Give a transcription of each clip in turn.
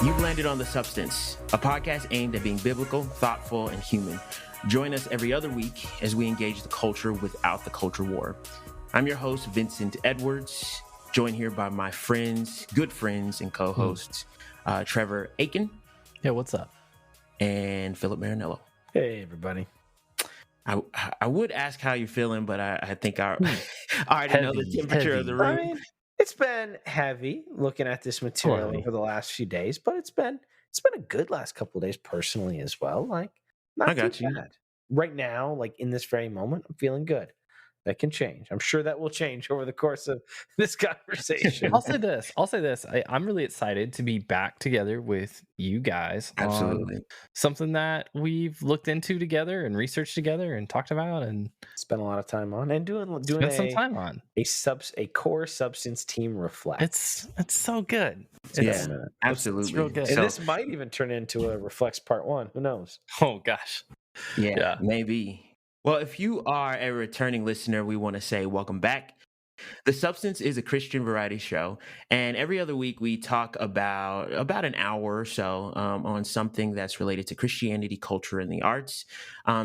You've landed on The Substance, a podcast aimed at being biblical, thoughtful, and human. Join us every other week as we engage the culture without the culture war. I'm your host, Vincent Edwards, joined here by my friends, good friends, and co-hosts, Trevor Aiken. Yeah, what's up? And Philip Marinello. Hey, everybody. I would ask how you're feeling, but I think I already know the temperature of the room. I mean, it's been heavy looking at this material over the last few days, but it's been a good last couple of days personally as well. Like, not I got too you. bad. Right now, like in this very moment, I'm feeling good. That can change. I'm sure that will change over the course of this conversation. I'll say this. I'm really excited to be back together with you guys. Absolutely. On something that we've looked into together and researched together and talked about and spent a lot of time on and doing some time on a core substance team reflect. It's so good. Absolutely. It's real good. And this might even turn into a Reflects Part 1. Who knows? Oh gosh. Yeah, maybe. Well, if you are a returning listener, we want to say welcome back. The Substance is a Christian variety show, and every other week we talk about an hour or so on something that's related to Christianity, culture, and the arts.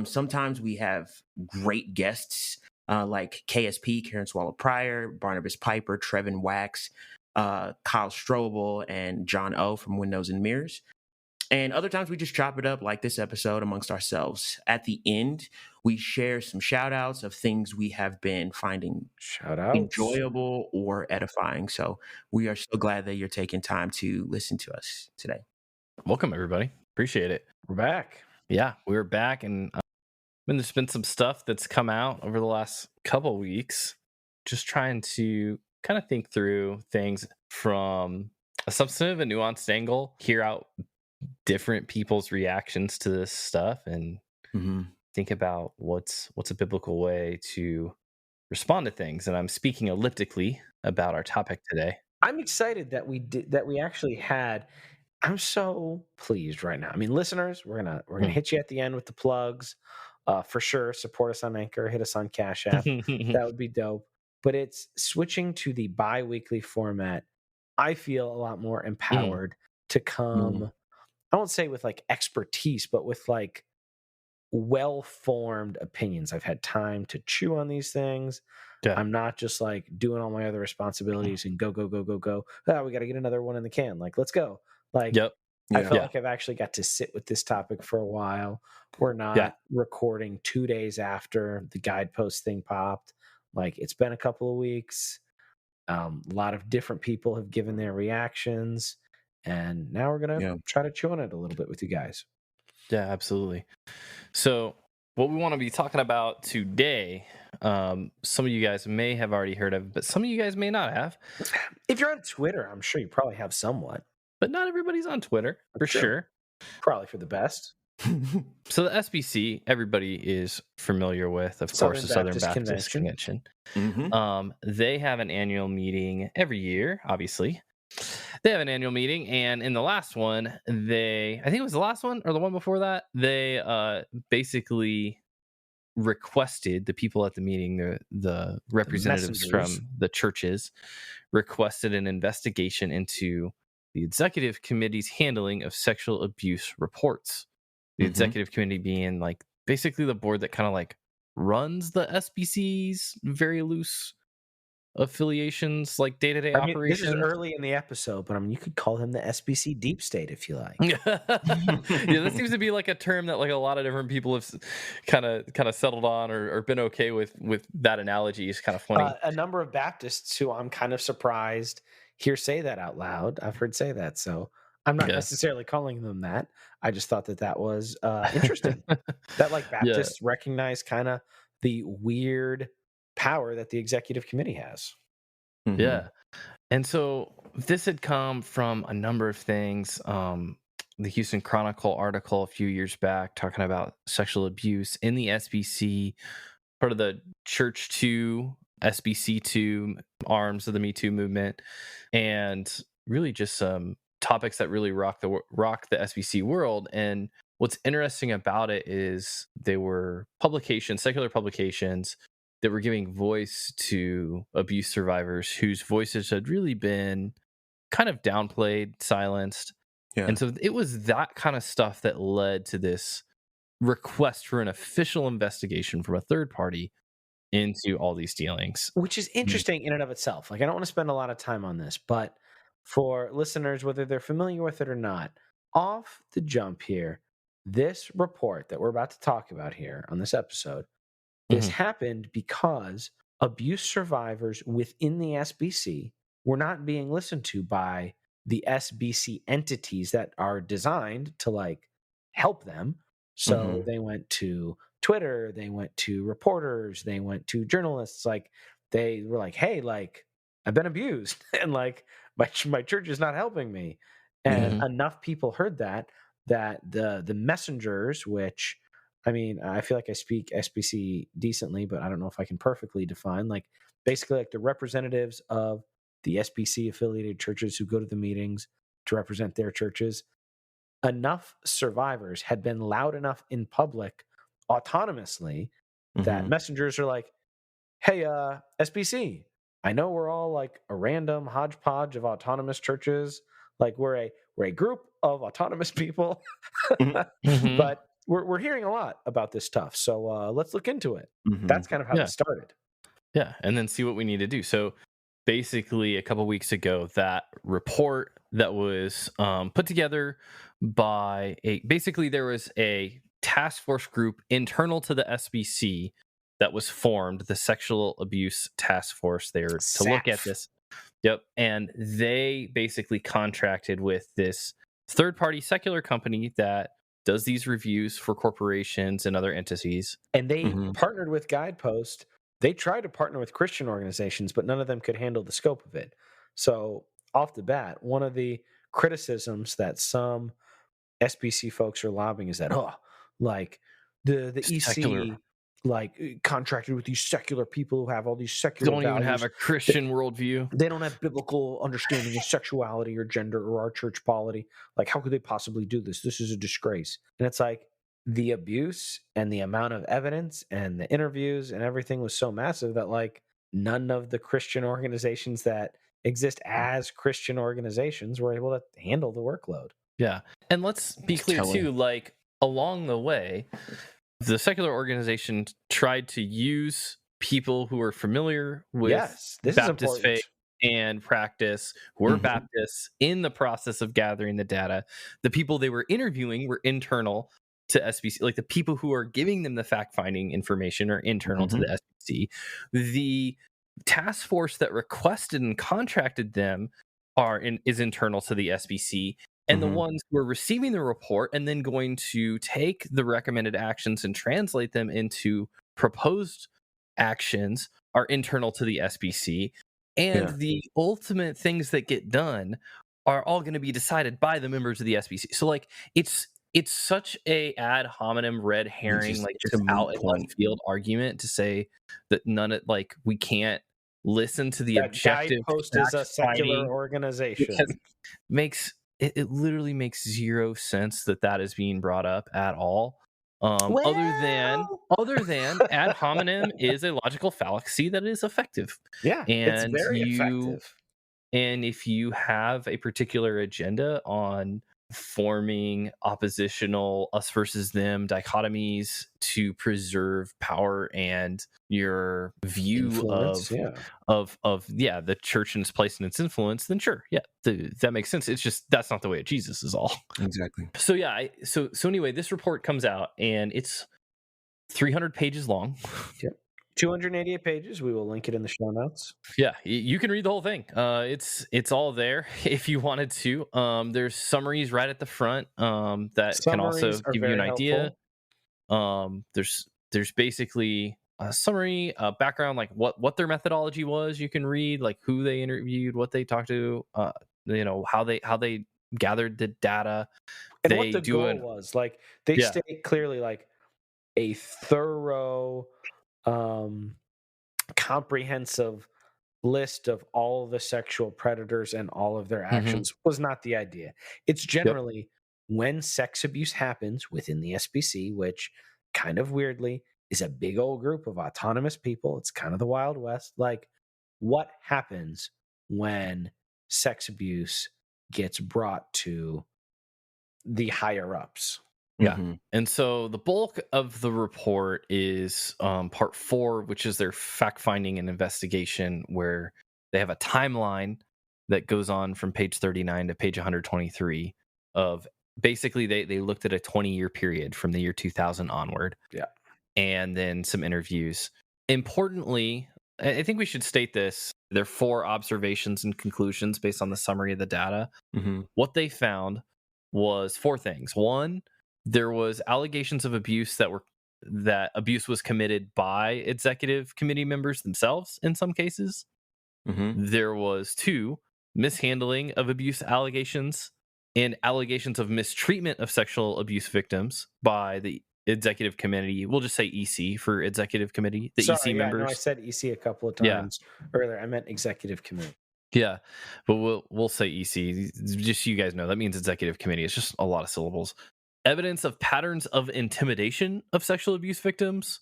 Sometimes we have great guests like KSP, Karen Swallow Pryor, Barnabas Piper, Trevin Wax, Kyle Strobel, and John O from Windows and Mirrors. And other times we just chop it up like this episode amongst ourselves. At the end, we share some shout outs of things we have been finding enjoyable or edifying. So we are so glad that you're taking time to listen to us today. Welcome, everybody. Appreciate it. We're back. Yeah, we're back. And there's been some stuff that's come out over the last couple of weeks. Just trying to kind of think through things from a substantive and nuanced angle, hear out different people's reactions to this stuff and think about what's a biblical way to respond to things. And I'm speaking elliptically about our topic today. I'm excited that we actually had. I'm so pleased right now. I mean, listeners, we're gonna hit you at the end with the plugs for sure. Support us on Anchor, hit us on Cash App. That would be dope. But it's switching to the bi-weekly format. I feel a lot more empowered to come. I won't say with like expertise, but with like well-formed opinions. I've had time to chew on these things. Yeah. I'm not just like doing all my other responsibilities and go. Oh, we got to get another one in the can. Like, let's go. Like, I felt like I've actually got to sit with this topic for a while. We're not recording 2 days after the guidepost thing popped. Like, it's been a couple of weeks. A lot of different people have given their reactions. And now we're going to try to chew on it a little bit with you guys. Yeah, absolutely. So what we want to be talking about today, some of you guys may have already heard of, but some of you guys may not have. If you're on Twitter, I'm sure you probably have somewhat. But not everybody's on Twitter, for sure. Probably for the best. So the SBC, everybody is familiar with, of course, the Southern Baptist Convention. They have an annual meeting every year, obviously. They have an annual meeting, and in the last one, I think it was the last one or the one before that, they basically requested the people at the meeting, the representatives from the churches, requested an investigation into the executive committee's handling of sexual abuse reports. The executive committee being like basically the board that kind of like runs the SBC's very loose affiliations, like day-to-day operations. This is early in the episode, but you could call him the SBC deep state if you like. This seems to be like a term that like a lot of different people have kind of settled on or been okay with that analogy. Is kind of funny. A number of Baptists who I'm kind of surprised hear say that out loud. I've heard say that, so I'm not necessarily calling them that. I just thought that was interesting. That like Baptists recognize kind of the weird power that the executive committee has. Yeah. And so this had come from a number of things. The Houston Chronicle article a few years back talking about sexual abuse in the SBC, part of the Church 2, SBC 2 arms of the Me Too movement, and really just some topics that really rock the SBC world. And what's interesting about it is they were secular publications that were giving voice to abuse survivors whose voices had really been kind of downplayed, silenced. And so it was that kind of stuff that led to this request for an official investigation from a third party into all these dealings. Which is interesting in and of itself. Like, I don't want to spend a lot of time on this, but for listeners, whether they're familiar with it or not, off the jump here, this report that we're about to talk about here on this episode, this happened because abuse survivors within the SBC were not being listened to by the SBC entities that are designed to like help them. So they went to Twitter, they went to reporters, they went to journalists. Like, they were like, hey, like, I've been abused and like my church is not helping me. And enough people heard that the messengers, which, I mean, I feel like I speak SBC decently, but I don't know if I can perfectly define, like, basically like the representatives of the SBC affiliated churches who go to the meetings to represent their churches. Enough survivors had been loud enough in public autonomously that messengers are like, hey, SBC, I know we're all like a random hodgepodge of autonomous churches. Like, we're a group of autonomous people, but we're hearing a lot about this stuff. So let's look into it. That's kind of how this started. Yeah, and then see what we need to do. So basically, a couple weeks ago, that report that was put together by there was a task force group internal to the SBC that was formed, the Sexual Abuse Task Force there, to look at this. Yep. And they basically contracted with this third-party secular company that does these reviews for corporations and other entities. And they partnered with Guidepost. They tried to partner with Christian organizations, but none of them could handle the scope of it. So off the bat, one of the criticisms that some SBC folks are lobbing is that, like the EC like contracted with these secular people who have all these secular don't values. Even have a Christian worldview. They don't have biblical understanding of sexuality or gender or our church polity. Like, how could they possibly do this? This is a disgrace. And it's like, the abuse and the amount of evidence and the interviews and everything was so massive that like none of the Christian organizations that exist as Christian organizations were able to handle the workload. Yeah. And let's be clear too, like, along the way, the secular organization tried to use people who are familiar with Baptist faith and practice, who are Baptists, in the process of gathering the data. The people they were interviewing were internal to SBC, like the people who are giving them the fact-finding information are internal to the SBC. The task force that requested and contracted them is internal to the SBC. And the ones who are receiving the report and then going to take the recommended actions and translate them into proposed actions are internal to the SBC. And the ultimate things that get done are all going to be decided by the members of the SBC. So like it's such a ad hominem red herring, like just out in left field argument to say that we can't listen to the objective. Guidepost is a secular organization. It literally makes zero sense that is being brought up at all. Other than ad hominem is a logical fallacy that is effective. Yeah, and it's very effective. And if you have a particular agenda on forming oppositional us versus them dichotomies to preserve power and your view of the church and its place and its influence, then sure, that makes sense. It's just that's not the way of Jesus is all. Exactly. So so anyway, this report comes out and it's 300 pages long. Yep. 288 pages. We will link it in the show notes. Yeah, you can read the whole thing. It's all there if you wanted to. There's summaries right at the front that can also give you an idea. There's basically a summary, background, like what their methodology was. You can read like who they interviewed, what they talked to, how they gathered the data, and what the goal was. Like they state clearly like a thorough, comprehensive list of all of the sexual predators and all of their actions was not the idea. It's generally when sex abuse happens within the SBC, which kind of weirdly is a big old group of autonomous people. It's kind of the Wild West. Like, what happens when sex abuse gets brought to the higher ups. Yeah. Mm-hmm. And so the bulk of the report is part 4, which is their fact-finding and investigation, where they have a timeline that goes on from page 39 to page 123 of basically they looked at a 20-year period from the year 2000 onward. Yeah. And then some interviews. Importantly, I think we should state this. There are 4 observations and conclusions based on the summary of the data. Mm-hmm. What they found was 4 things. 1, there was allegations of abuse that abuse was committed by executive committee members themselves in some cases. Mm-hmm. There was 2, mishandling of abuse allegations and allegations of mistreatment of sexual abuse victims by the executive committee. We'll just say EC for executive committee. The EC members. No, I said EC a couple of times earlier. I meant executive committee. Yeah, but we'll say EC. Just so you guys know, that means executive committee. It's just a lot of syllables. Evidence of patterns of intimidation of sexual abuse victims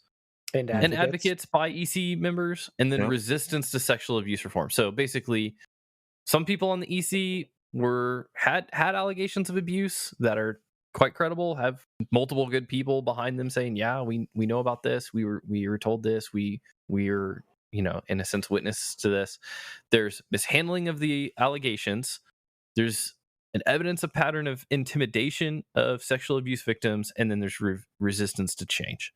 and advocates by EC members, and then resistance to sexual abuse reform. So basically, some people on the EC had allegations of abuse that are quite credible, have multiple good people behind them saying, yeah, we know about this, we were told this, we are, in a sense, witness to this. There's mishandling of the allegations, there's an evidence of pattern of intimidation of sexual abuse victims, and then there's resistance to change.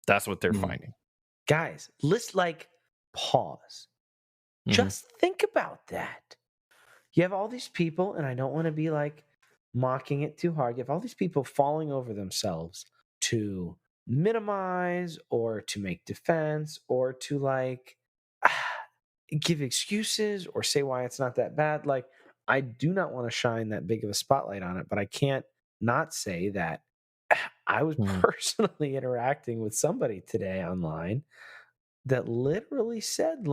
That's what they're finding. Guys, let's pause. Just think about that. You have all these people, and I don't want to be mocking it too hard. You have all these people falling over themselves to minimize or to make defense or to give excuses or say why it's not that bad. I do not want to shine that big of a spotlight on it, but I can't not say that I was personally interacting with somebody today online that literally said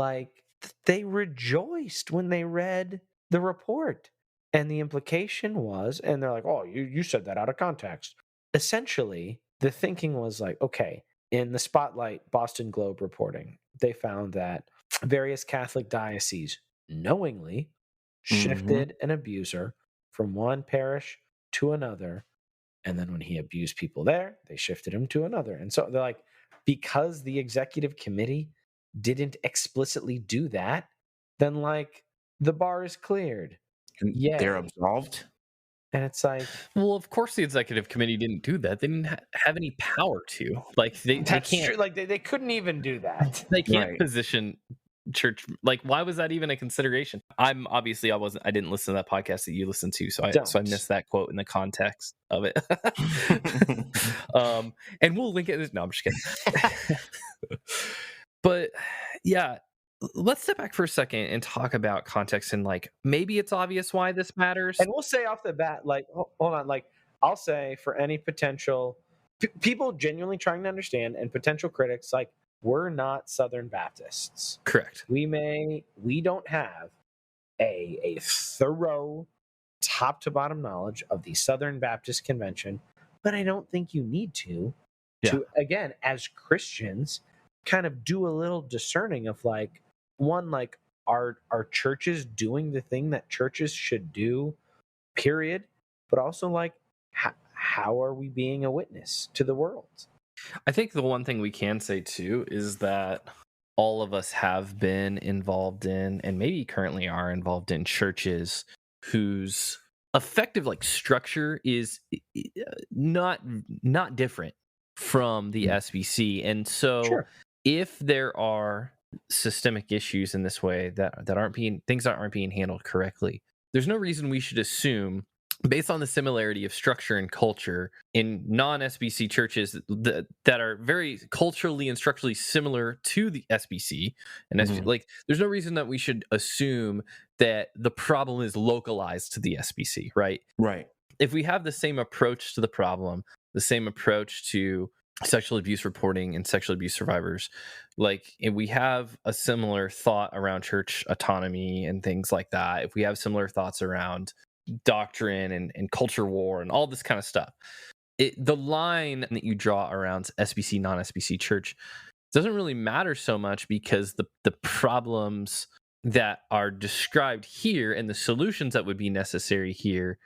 they rejoiced when they read the report. And the implication was, and they're like, oh, you said that out of context. Essentially, the thinking was okay, in the Spotlight Boston Globe reporting, they found that various Catholic dioceses knowingly shifted an abuser from one parish to another. And then when he abused people there, they shifted him to another. And so they're because the executive committee didn't explicitly do that, then the bar is cleared. Yeah, they're absolved. And it's well, of course the executive committee didn't do that. They didn't have any power to. They can't. True. They couldn't even do that. They can't position church. Why was that even a consideration? I didn't listen to that podcast that you listened to, so I missed that quote in the context of it. And we'll link it. No, I'm just kidding. But yeah. Let's step back for a second and talk about context and maybe it's obvious why this matters. And we'll say off the bat, hold on, I'll say for any potential people genuinely trying to understand and potential critics, we're not Southern Baptists. Correct. We don't have a thorough top to bottom knowledge of the Southern Baptist Convention, but I don't think you need to again, as Christians, kind of do a little discerning of one, are churches doing the thing that churches should do, period, but also how are we being a witness to the world? I think the one thing we can say too is that all of us have been involved in, and maybe currently are involved in, churches whose effective structure is not different from the SBC. And so if there are systemic issues in this way that aren't being handled correctly, there's no reason we should assume, based on the similarity of structure and culture in non-SBC churches that are very culturally and structurally similar to the SBC and SBC, there's no reason that we should assume that the problem is localized to the SBC, right? Right. If we have the same approach to the problem, the same approach to sexual abuse reporting and sexual abuse survivors, if we have a similar thought around church autonomy and things like that, if we have similar thoughts around doctrine and culture war and all this kind of stuff, the line that you draw around SBC, non-SBC church doesn't really matter so much, because the problems that are described here and the solutions that would be necessary here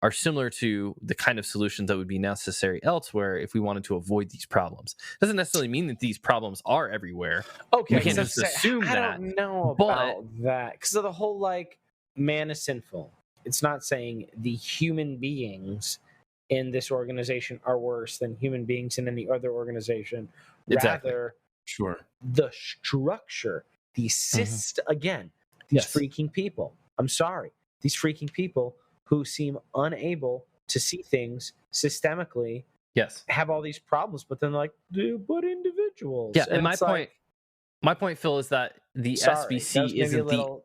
are similar to the kind of solutions that would be necessary elsewhere if we wanted to avoid these problems. Doesn't necessarily mean that these problems are everywhere. Okay, we can't just assume that. I don't know about that because of the whole like man is sinful. It's not saying the human beings in this organization are worse than human beings in any other organization. Exactly. Rather, sure, the structure, the system. Again, these freaking people. I'm sorry, these freaking people who seem unable to see things systemically. Yes, have all these problems, but then like, but individuals. Yeah, and my point, Phil, is that the SBC isn't the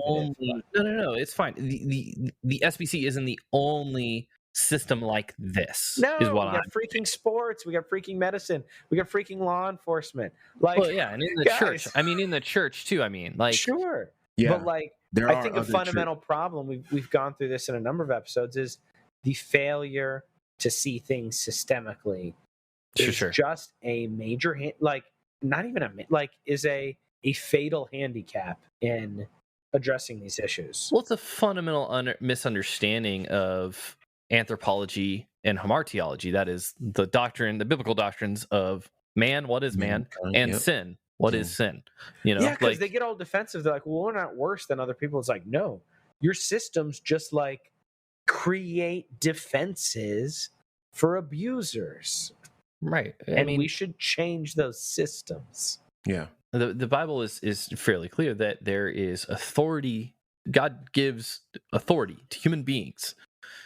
only. No, it's fine. The SBC isn't the only system like this. No, we got freaking sports, we got freaking medicine, we got freaking law enforcement. Like, well, yeah, and in the church. I mean, in the church too. I mean, like, sure, yeah, but like, I think a fundamental problem we've gone through this in a number of episodes is the failure to see things systemically. Is just a major not even is a fatal handicap in addressing these issues. Well, it's a fundamental misunderstanding of anthropology and hamartiology. That is the biblical doctrines of man, what is man, and sin, what is sin. You know, because they get all defensive. They're like, well, we're not worse than other people. It's like, no, your systems just like create defenses for abusers. Right. I mean, we should change those systems. Yeah. The Bible is fairly clear that there is authority. God gives authority to human beings.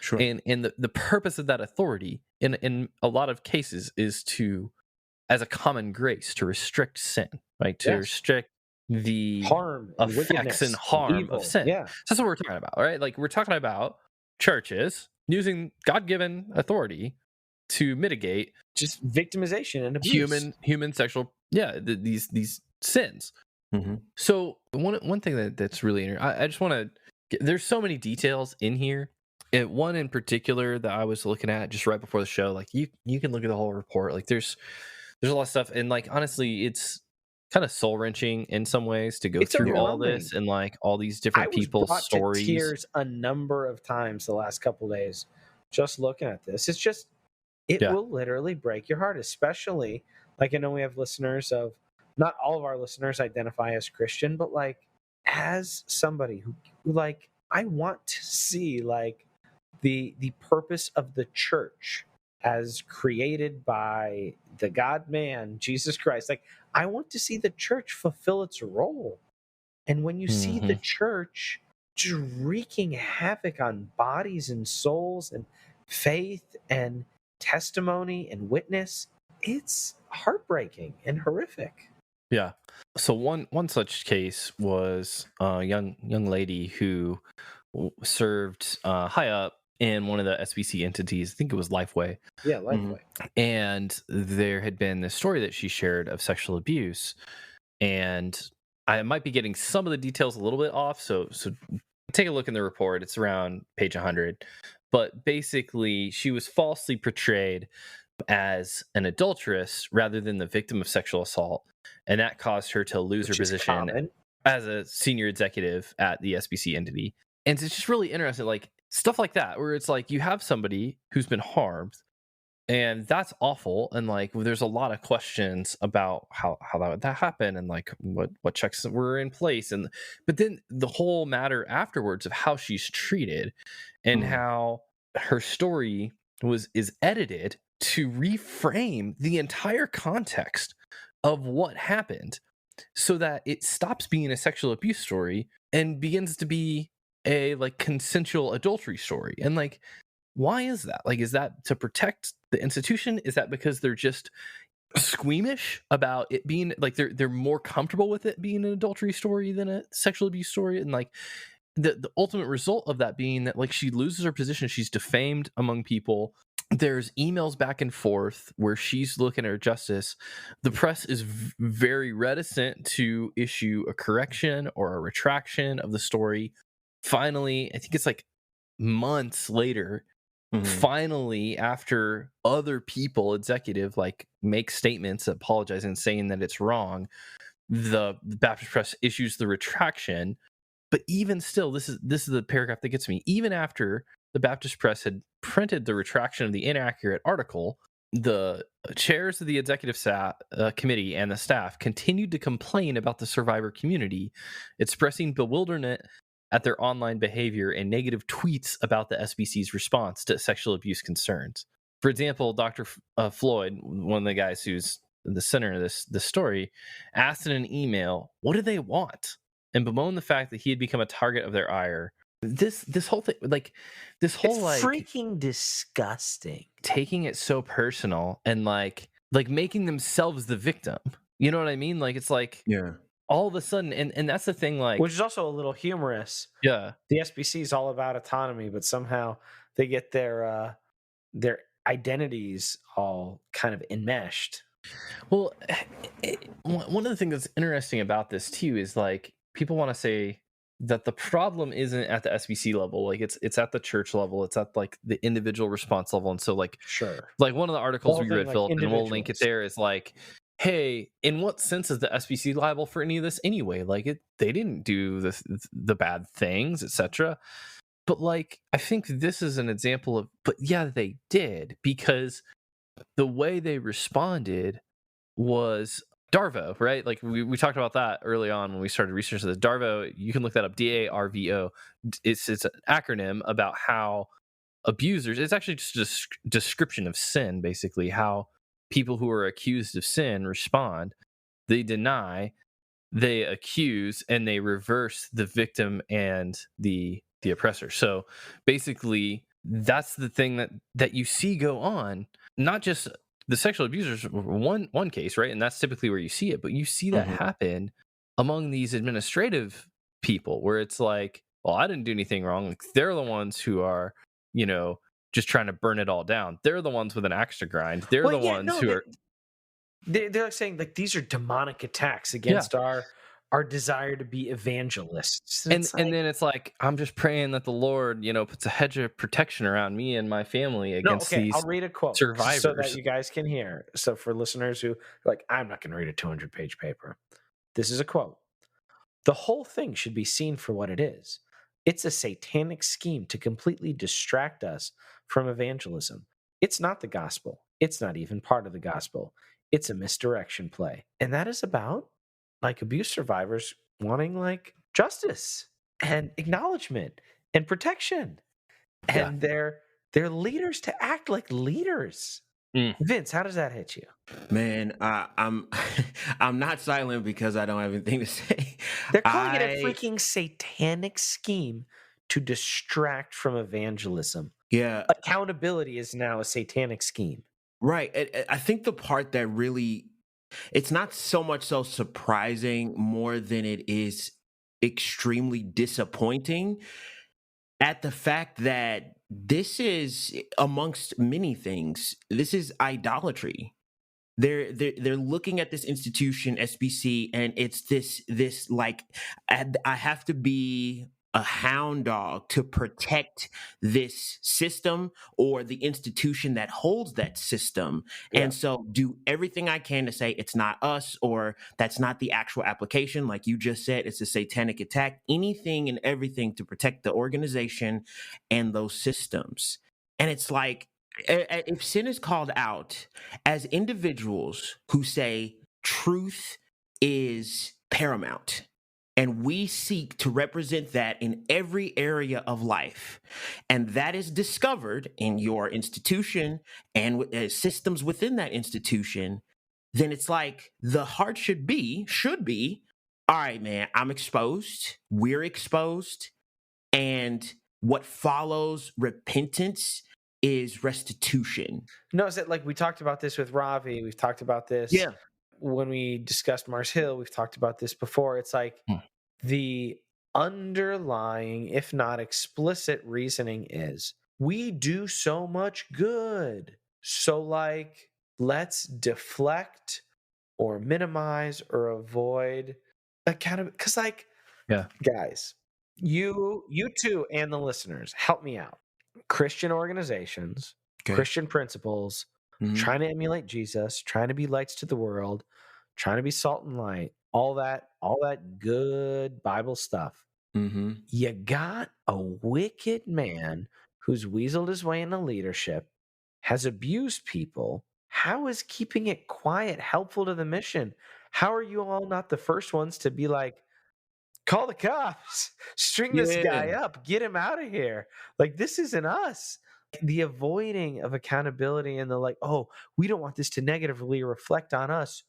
Sure. And the purpose of that authority in a lot of cases is to, as a common grace, to restrict sin, right? To restrict the harm, effects and harm of sin. Yeah. So that's what we're talking about, right? Like, we're talking about churches using God-given authority to mitigate just victimization and abuse. human sexual these sins. Mm-hmm. So one thing that's really interesting, I just want to, there's so many details in here. One in particular that I was looking at just right before the show, like you can look at the whole report, like there's a lot of stuff, and like honestly it's kind of soul wrenching in some ways to go through all this and like all these different people's stories. To tears a number of times the last couple of days just looking at this. It's just will literally break your heart, especially like I know we have listeners of, not all of our listeners identify as Christian, but like as somebody who like, I want to see like the purpose of the church as created by the God man, Jesus Christ. Like, I want to see the church fulfill its role. And when you see the church just wreaking havoc on bodies and souls and faith and testimony and witness, it's heartbreaking and horrific. Yeah. So one such case was a young lady who served high up in one of the SBC entities. I think it was Lifeway. Yeah, Lifeway. And there had been this story that she shared of sexual abuse, and I might be getting some of the details a little bit off. So take a look in the report. It's around page 100. But basically, she was falsely portrayed as an adulteress rather than the victim of sexual assault, and that caused her to lose her position as a senior executive at the SBC entity. And it's just really interesting, like stuff like that, where it's like you have somebody who's been harmed, and that's awful, and like there's a lot of questions about how that happened, and like what checks were in place, but then the whole matter afterwards of how she's treated and how her story is edited to reframe the entire context of what happened so that it stops being a sexual abuse story and begins to be a like consensual adultery story. And like, why is that? Like, is that to protect the institution? Is that because they're just squeamish about it being like they're more comfortable with it being an adultery story than a sexual abuse story? And like the ultimate result of that being that like she loses her position, she's defamed among people. There's emails back and forth where she's looking at her justice. The press is very reticent to issue a correction or a retraction of the story. Finally, I think it's like months later, finally, after other people, executive, like make statements apologizing, saying that it's wrong, the Baptist press issues the retraction. But even still, this is the paragraph that gets me. Even after the Baptist Press had printed the retraction of the inaccurate article, the chairs of the executive committee and the staff continued to complain about the survivor community, expressing bewilderment at their online behavior and negative tweets about the SBC's response to sexual abuse concerns. For example, Dr. Floyd, one of the guys who's the center of this story, asked in an email, what do they want? And bemoaned the fact that he had become a target of their ire. This whole thing, like this whole, it's like, freaking disgusting. Taking it so personal and like making themselves the victim. You know what I mean? Like, it's like, yeah, all of a sudden, and that's the thing, like, which is also a little humorous. Yeah, the SBC is all about autonomy, but somehow they get their identities all kind of enmeshed. Well, one of the things that's interesting about this too is, like, people want to say that the problem isn't at the SBC level, like it's at the church level, it's at like the individual response level. And so, like, sure, like one of the articles we read, Philip, and we'll link it there, is like, hey, in what sense is the SBC liable for any of this anyway? Like, they didn't do the bad things, etc. But, like, I think this is an example of, but yeah, they did, because the way they responded was DARVO, right? Like, we talked about that early on when we started researching this. DARVO, you can look that up, DARVO. It's an acronym about how abusers, it's actually just a description of sin, basically, how people who are accused of sin respond. They deny, they accuse, and they reverse the victim and the oppressor. So basically, that's the thing that you see go on. Not just the sexual abusers, one case, right? And that's typically where you see it, but you see that happen among these administrative people, where it's like, well, I didn't do anything wrong. Like, they're the ones who are, just trying to burn it all down. They're the ones with an axe to grind. They're the ones who are. They're saying, like, these are demonic attacks against our desire to be evangelists. And then it's like, I'm just praying that the Lord, puts a hedge of protection around me and my family against these. I'll read a quote survivors, so that you guys can hear. So for listeners who are like, I'm not going to read a 200-page paper. This is a quote. The whole thing should be seen for what it is. It's a satanic scheme to completely distract us from evangelism. It's not the gospel. It's not even part of the gospel. It's a misdirection play. And that is about, like, abuse survivors wanting, like, justice and acknowledgement and protection, and their leaders to act like leaders. Vince, how does that hit you? Man, I'm I'm not silent because I don't have anything to say. They're calling it a freaking satanic scheme to distract from evangelism. Yeah, accountability is now a satanic scheme. Right. I think the part that really, it's not so much so surprising more than it is extremely disappointing at the fact that this is, amongst many things, this is idolatry. They're looking at this institution, SBC, and it's this like, I have to be a hound dog to protect this system or the institution that holds that system. And so do everything I can to say it's not us, or that's not the actual application. Like you just said, it's a satanic attack, anything and everything to protect the organization and those systems. And it's like, if sin is called out, as individuals who say truth is paramount, and we seek to represent that in every area of life, and that is discovered in your institution and systems within that institution, then it's like the heart should be, all right, man, I'm exposed, we're exposed, and what follows repentance is restitution. No, is it like we talked about this with Ravi? We've talked about this. Yeah. When we discussed Mars Hill, we've talked about this before. It's like the underlying, if not explicit, reasoning is we do so much good. So, like, let's deflect or minimize or avoid accountability. Because, like, guys, you two and the listeners, help me out. Christian organizations, Christian principles, trying to emulate Jesus, trying to be lights to the world, trying to be salt and light, all that good Bible stuff. You got a wicked man who's weaseled his way into leadership, has abused people, how is keeping it quiet helpful to the mission? How are you all not the first ones to be like, call the cops, string this guy up, get him out of here? Like, this isn't us. The avoiding of accountability and the like, oh, we don't want this to negatively reflect on us,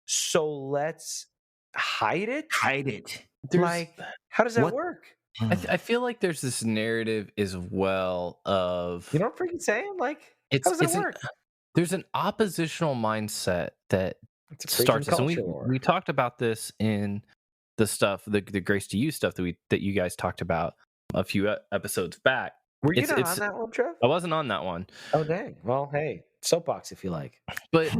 so let's hide it. Like, how does that work? I feel like there's this narrative as well of, you know what I'm freaking saying? Like, how does that work? There's an oppositional mindset that starts this, and we talked about this in the stuff, the Grace to You stuff that you guys talked about a few episodes back. Were you not on that one, Trev? I wasn't on that one. Oh dang! Well, hey, soapbox if you like. But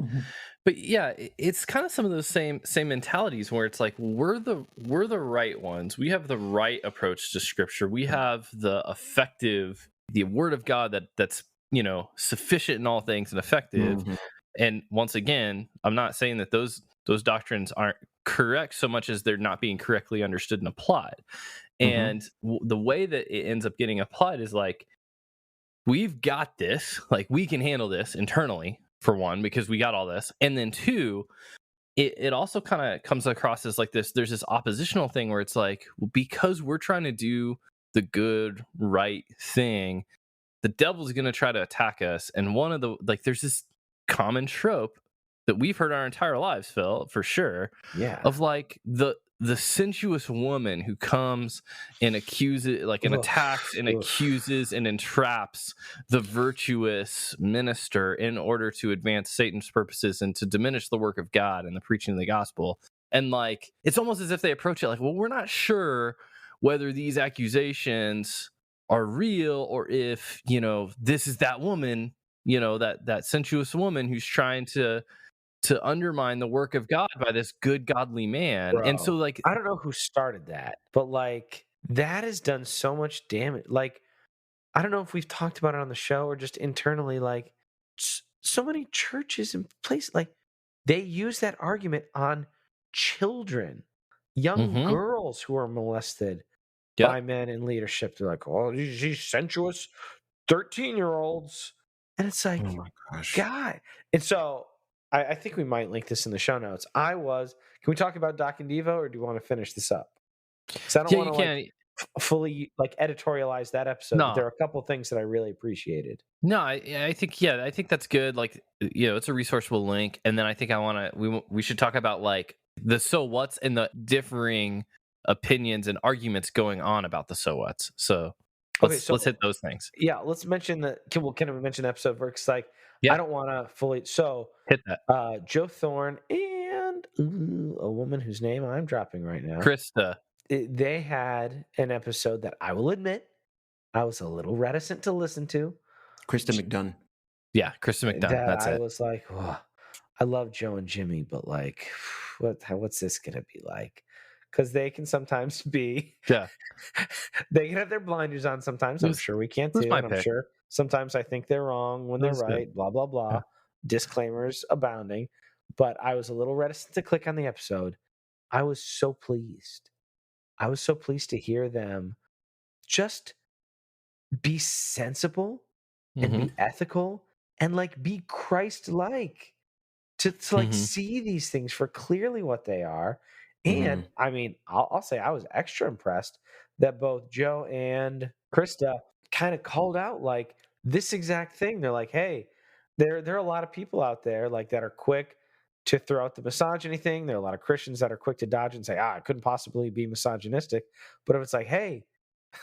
yeah, it's kind of some of those same mentalities where it's like we're the right ones. We have the right approach to Scripture. We have the Word of God that's sufficient in all things and effective. And once again, I'm not saying that those doctrines aren't correct so much as they're not being correctly understood and applied. And the way that it ends up getting applied is like, we've got this, like we can handle this internally, for one, because we got all this. And then two, it also kind of comes across as like there's this oppositional thing where it's like, because we're trying to do the good, right thing, the devil's going to try to attack us. And one of the, like, there's this common trope that we've heard our entire lives, Phil, for sure. Yeah. Of like the sensuous woman who comes and accuses, like, and attacks and accuses and entraps the virtuous minister in order to advance Satan's purposes and to diminish the work of God and the preaching of the gospel. And like, it's almost as if they approach it like, well, we're not sure whether these accusations are real or if, this is that woman, that sensuous woman who's trying to undermine the work of God by this good, godly man. Bro, and so, like, I don't know who started that, but like, that has done so much damage. Like, I don't know if we've talked about it on the show or just internally, like, so many churches and places, like, they use that argument on children, young girls who are molested by men in leadership. They're like, oh, these sensuous 13-year-olds. And it's like, oh my gosh, God. And so I think we might link this in the show notes. Can we talk about Doc and Devo, or do you want to finish this up? Because I don't want to fully like editorialize that episode. No. But there are a couple things that I really appreciated. No, I think that's good. Like, it's a resource we'll link. And then I think we should talk about like the so what's and the differing opinions and arguments going on about the so what's. So let's hit those things. Yeah, let's mention can we mention the episode where it's like, I don't want to fully. So hit that. Joe Thorne and a woman whose name I'm dropping right now, Krista. They had an episode that I will admit I was a little reticent to listen to. Krista McDunn. Yeah, Krista McDunn. That's it. I was like, oh, I love Joe and Jimmy, but like, what's this gonna be like? Because they can sometimes be. Yeah. They can have their blinders on sometimes. I'm sure we can't too. And I'm sure sometimes I think they're wrong when they're right. Good. Blah, blah, blah. Yeah. Disclaimers abounding. But I was a little reticent to click on the episode. I was so pleased. I was so pleased to hear them just be sensible and be ethical and like be Christ-like to like see these things for clearly what they are. And I mean, I'll say I was extra impressed that both Joe and Krista kind of called out like this exact thing. They're like, hey, there are a lot of people out there like that are quick to throw out the misogyny thing. There are a lot of Christians that are quick to dodge and say, it couldn't possibly be misogynistic. But if it's like, hey,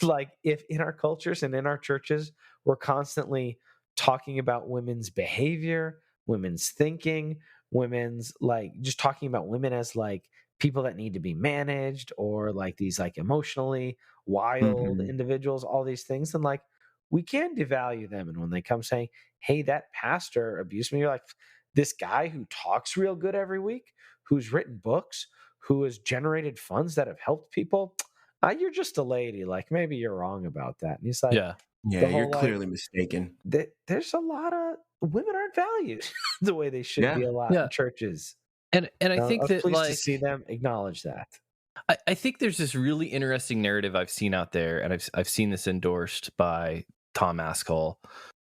like if in our cultures and in our churches, we're constantly talking about women's behavior, women's thinking, women's like just talking about women as like people that need to be managed or like these like emotionally wild individuals, all these things. And like, we can devalue them. And when they come saying, hey, that pastor abused me, you're like, this guy who talks real good every week, who's written books, who has generated funds that have helped people, you're just a lady. Like, maybe you're wrong about that. And he's like, yeah, you're clearly mistaken. There's a lot of women aren't valued the way they should be a lot in churches. And I think that pleased to see them acknowledge that. I think there's this really interesting narrative I've seen out there, and I've seen this endorsed by Tom Askell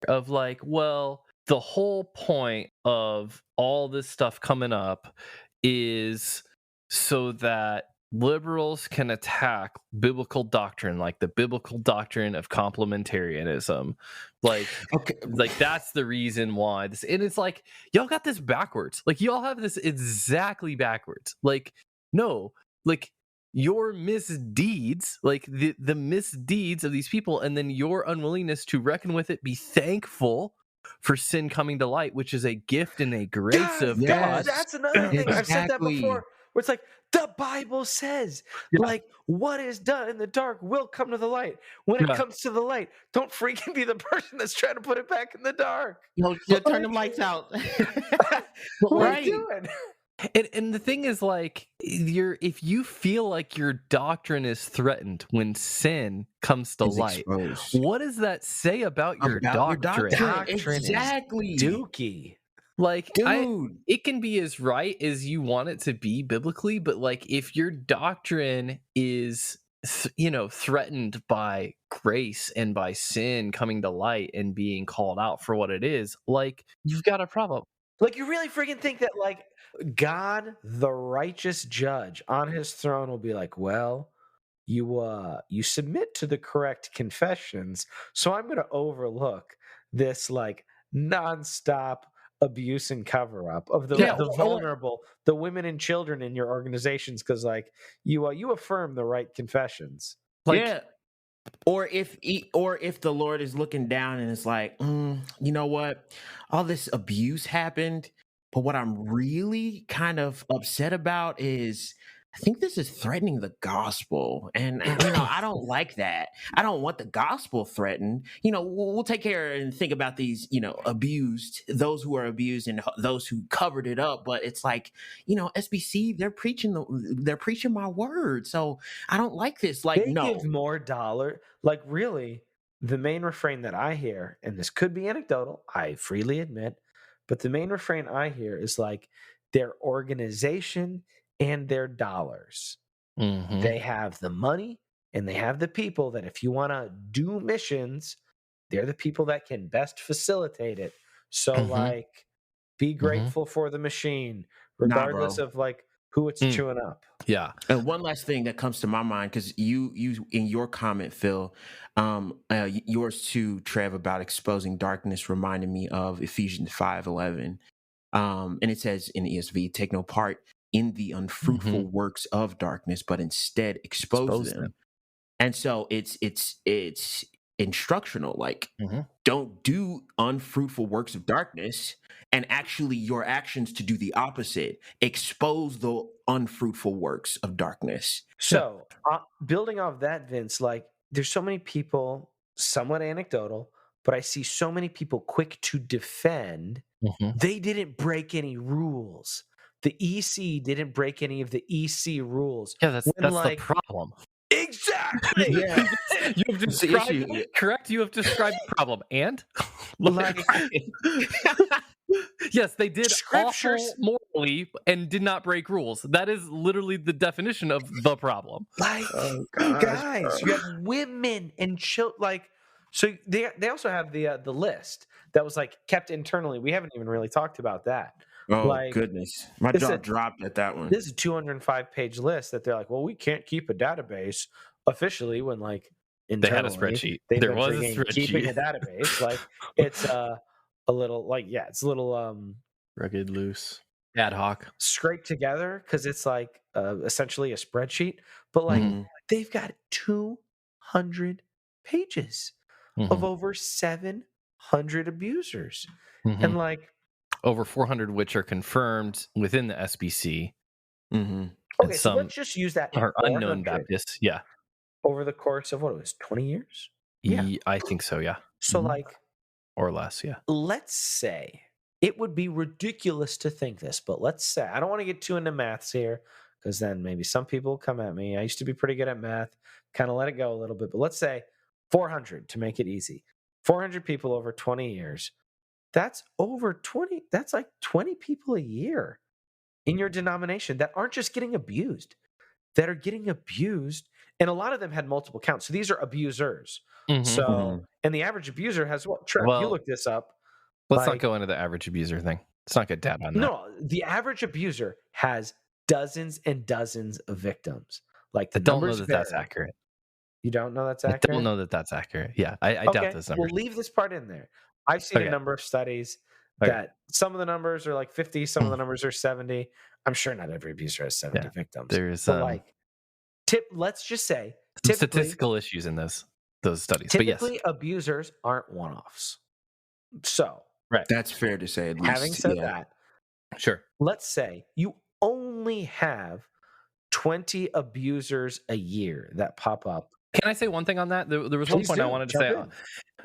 of like, well, the whole point of all this stuff coming up is so that liberals can attack biblical doctrine, like the biblical doctrine of complementarianism. Like, like that's the reason why this, and it's like, y'all got this backwards. Like, y'all have this exactly backwards. Like, no, like your misdeeds, like the misdeeds of these people, and then your unwillingness to reckon with it, be thankful for sin coming to light, which is a gift and a grace of God. That's another thing. I've said that before, where it's like, the Bible says, like, what is done in the dark will come to the light. When it comes to the light, don't freaking be the person that's trying to put it back in the dark. Turn them lights out. What are you doing? And the thing is, like, if you feel like your doctrine is threatened when sin comes to light, what does that say about your doctrine? Exactly. Is dookie. Like, dude, it can be as right as you want it to be biblically, but like, if your doctrine is, threatened by grace and by sin coming to light and being called out for what it is, like, you've got a problem. Like, you really freaking think that, like, God, the righteous judge on his throne, will be like, well, you submit to the correct confessions, so I'm going to overlook this, like, nonstop abuse and cover up of the vulnerable, the women and children in your organizations, because like you affirm the right confessions. Like, or if the Lord is looking down and it's like, you know what, all this abuse happened, but what I'm really kind of upset about is I think this is threatening the gospel. And I don't like that. I don't want the gospel threatened. We'll take care and think about these, abused, those who are abused and those who covered it up. But it's like, SBC, they're preaching my word. So I don't like this. Like, they give more dollar. Like, really, the main refrain that I hear, and this could be anecdotal, I freely admit, but the main refrain I hear is like their organization and their dollars. Mm-hmm. They have the money and they have the people that if you want to do missions, they're the people that can best facilitate it. So like, be grateful for the machine, regardless of like who it's chewing up. Yeah. And one last thing that comes to my mind, because you in your comment, Phil, yours too, Trev, about exposing darkness reminded me of Ephesians 5:11. And it says in ESV, take no part in the unfruitful works of darkness, but instead expose them. And so it's instructional, like, don't do unfruitful works of darkness, and actually your actions to do the opposite, expose the unfruitful works of darkness. So building off that, Vince, like, there's so many people, somewhat anecdotal, but I see so many people quick to defend. They didn't break any rules. The EC didn't break any of the EC rules. Yeah, that's the problem. Exactly. Yeah. You have described correct. You have described the problem, and yes, they did Scriptures morally and did not break rules. That is literally the definition of the problem. Like, guys, you have women and children. Like, so they also have the list that was like kept internally. We haven't even really talked about that. Oh, goodness. My jaw dropped at that one. This is a 205-page list that they're like, well, we can't keep a database officially when, like, they had a spreadsheet. There was a spreadsheet. Keeping a database. Like, it's a little, like, it's a little... rugged, loose, ad hoc. Scraped together, because it's, like, essentially a spreadsheet. But, like, they've got 200 pages of over 700 abusers. And, like... over 400 which are confirmed within the SBC. Okay, so let's just use that. Are unknown Baptists, yeah. Over the course of, 20 years? Yeah. I think so, yeah. So, like... or less, yeah. Let's say, it would be ridiculous to think this, but let's say, I don't want to get too into maths here, because then maybe some people will come at me. I used to be pretty good at math, kind of let it go a little bit, but let's say 400 to make it easy. 400 people over 20 years. That's over 20. That's like 20 people a year in your denomination that aren't just getting abused, that are getting abused And a lot of them had multiple counts. So these are abusers. So, and the average abuser has what? Trev, you look this up. Let's not go into the average abuser thing. Let's not get dab on that. No, the average abuser has dozens and dozens of victims. Like the I don't know numbers that vary. that's accurate. You don't know that's accurate? I don't know that that's accurate. Yeah, I doubt those numbers. We'll leave this part in there. I've seen a number of studies that some of the numbers are like 50, some of the numbers are 70. I'm sure not every abuser has 70 victims. There's let's just say statistical issues in those studies. Typically, but yes, abusers aren't one-offs. So, that's fair to say. At least, having said that, sure. Let's say you only have 20 abusers a year that pop up. Can I say one thing on that? There was one point I wanted to say.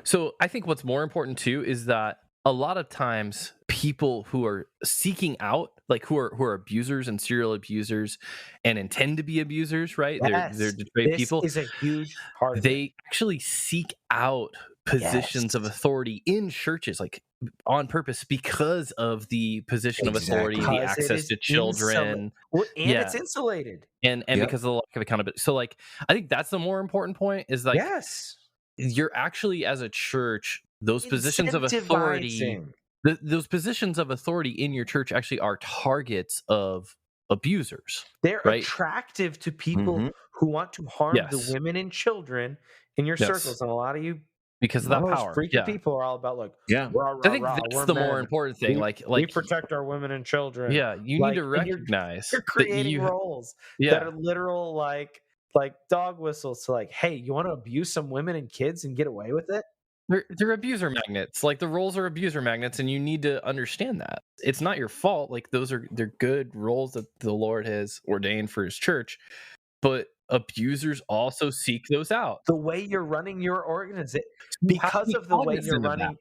So I think what's more important too is that a lot of times people who are seeking out, like who are abusers and serial abusers and intend to be abusers, right? Yes, they're depraved people. Is a huge part of they actually seek out positions of authority in churches, like on purpose, because of the position of authority, the access to children, it's insulated, and because of the lack of accountability. So, like, I think that's the more important point. Is like, you're actually, as a church, those positions of authority, those positions of authority in your church actually are targets of abusers. They're attractive to people who want to harm the women and children in your circles, and a lot of you. Because of that power, freaky people are all about like, I think that's the more important thing. We protect our women and children. Yeah, you need to recognize you're creating roles that are literal like dog whistles to like, hey, you want to abuse some women and kids and get away with it? They're abuser magnets. Like the roles are abuser magnets, and you need to understand that it's not your fault. Like they're good roles that the Lord has ordained for His church, but abusers also seek those out. The way you're running your organization, because of the way you're running,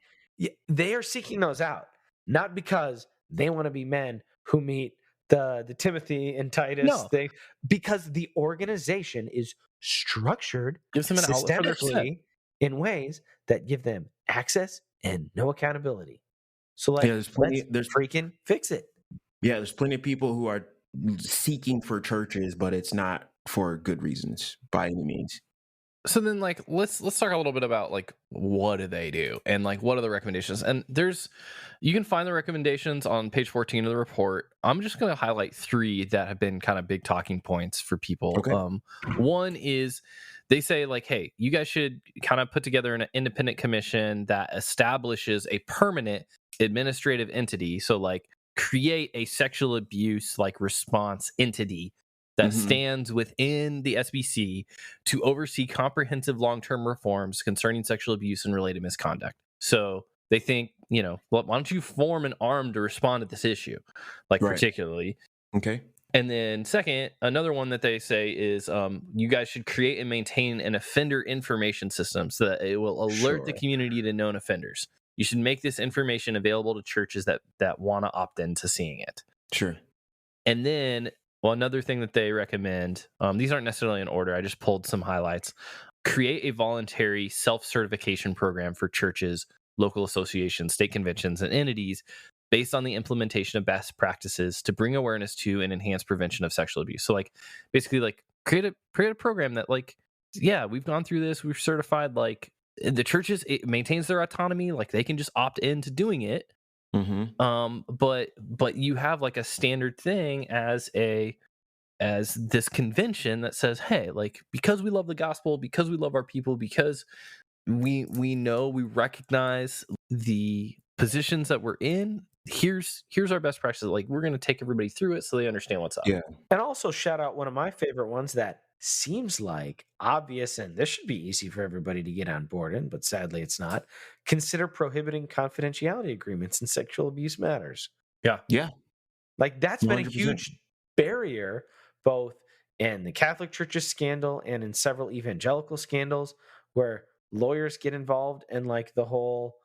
they are seeking those out, not because they want to be men who meet the Timothy and Titus thing, because the organization is structured systemically in ways that give them access and no accountability. So like, there's freaking fix it. Yeah, there's plenty of people who are seeking for churches, but it's not for good reasons by any means. So then, like, let's talk a little bit about like what do they do and like what are the recommendations. And you can find the recommendations on page 14 of the report. I'm just going to highlight 3 that have been kind of big talking points for people. Okay. One is they say like, hey, you guys should kind of put together an independent commission that establishes a permanent administrative entity. So like create a sexual abuse like response entity that stands within the SBC to oversee comprehensive long-term reforms concerning sexual abuse and related misconduct. So they think, well, why don't you form an arm to respond to this issue, particularly. Okay. And then second, another one that they say is you guys should create and maintain an offender information system so that it will alert the community to known offenders. You should make this information available to churches that want to opt into seeing it. Sure. And then another thing that they recommend, these aren't necessarily in order, I just pulled some highlights. Create a voluntary self-certification program for churches, local associations, state conventions, and entities based on the implementation of best practices to bring awareness to and enhance prevention of sexual abuse. So like basically like create a program that like, we've gone through this, we've certified like the churches, it maintains their autonomy, like they can just opt into doing it. But you have like a standard thing as this convention that says, hey, like because we love the gospel, because we love our people, because we recognize the positions that we're in, here's our best practices. Like we're going to take everybody through it so they understand what's up. Yeah. And also shout out one of my favorite ones that seems like obvious, and this should be easy for everybody to get on board in, but sadly it's not. Consider prohibiting confidentiality agreements in sexual abuse matters. Yeah. Like that's 100%. Been a huge barrier, both in the Catholic Church's scandal and in several evangelical scandals, where lawyers get involved and like the whole,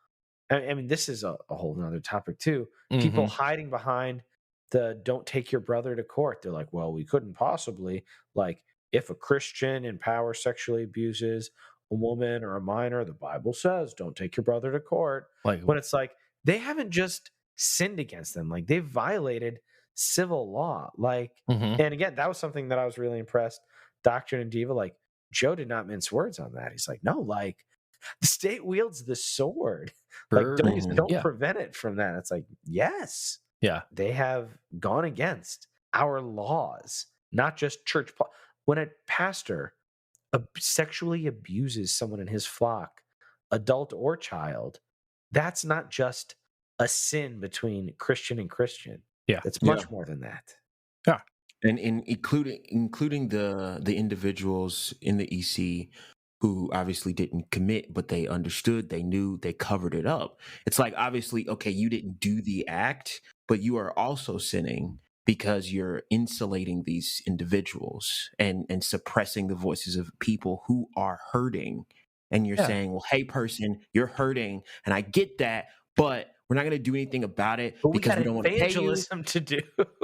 I mean, this is a whole nother topic too. People hiding behind the don't take your brother to court. They're like, well, we couldn't possibly, like, if a Christian in power sexually abuses a woman or a minor, the Bible says don't take your brother to court. Like, when it's like they haven't just sinned against them, like they've violated civil law. Like, and again, that was something that I was really impressed. Doctrine and Diva, like Joe did not mince words on that. He's like, no, like the state wields the sword. Like, don't prevent it from that. It's like, yes. Yeah. They have gone against our laws, not just church. When a pastor sexually abuses someone in his flock, adult or child, that's not just a sin between Christian and Christian. Yeah. It's much more than that. Yeah. And including the individuals in the EC who obviously didn't commit, but they understood, they knew, they covered it up. It's like, obviously, okay, you didn't do the act, but you are also sinning because you're insulating these individuals and suppressing the voices of people who are hurting. And you're saying, well, hey, person, you're hurting, and I get that, but we're not going to do anything about it because we don't want to pay you. To do.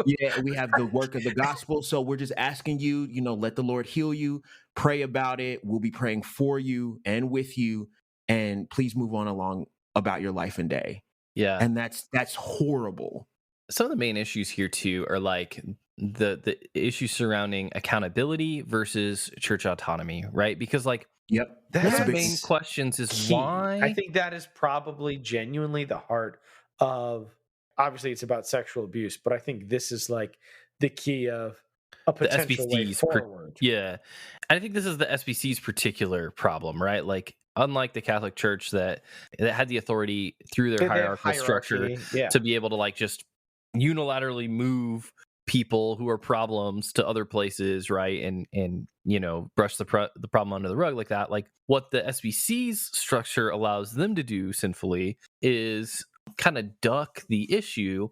Yeah, we have the work of the gospel, so we're just asking you, let the Lord heal you, pray about it. We'll be praying for you and with you, and please move on along about your life and day. Yeah. And that's horrible. Some of the main issues here too are like the issues surrounding accountability versus church autonomy, right? Because like, yep, one of the main questions is key. why. I think that is probably genuinely the heart of. Obviously, it's about sexual abuse, but I think this is like the key of a potential way forward. Yeah, and I think this is the SBC's particular problem, right? Like, unlike the Catholic Church that had the authority through their hierarchical structure to be able to like just unilaterally move people who are problems to other places, right? And brush the problem under the rug like that. Like, what the SBC's structure allows them to do sinfully is kind of duck the issue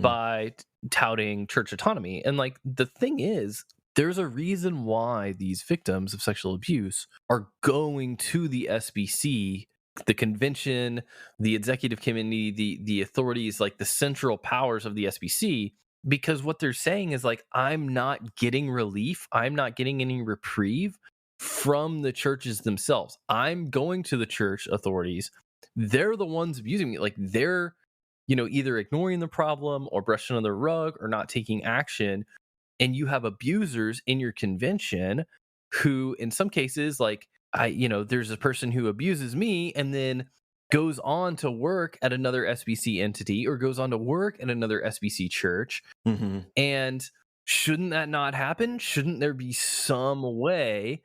by touting church autonomy. And like, the thing is, there's a reason why these victims of sexual abuse are going to the SBC, the convention, the executive committee, the authorities, like the central powers of the SBC, because what they're saying is like, I'm not getting relief, I'm not getting any reprieve from the churches themselves. I'm going to the church authorities. They're the ones abusing me. Like, they're, either ignoring the problem or brushing under the rug or not taking action. And you have abusers in your convention who, in some cases, like, there's a person who abuses me and then goes on to work at another SBC entity or goes on to work at another SBC church. And shouldn't that not happen? Shouldn't there be some way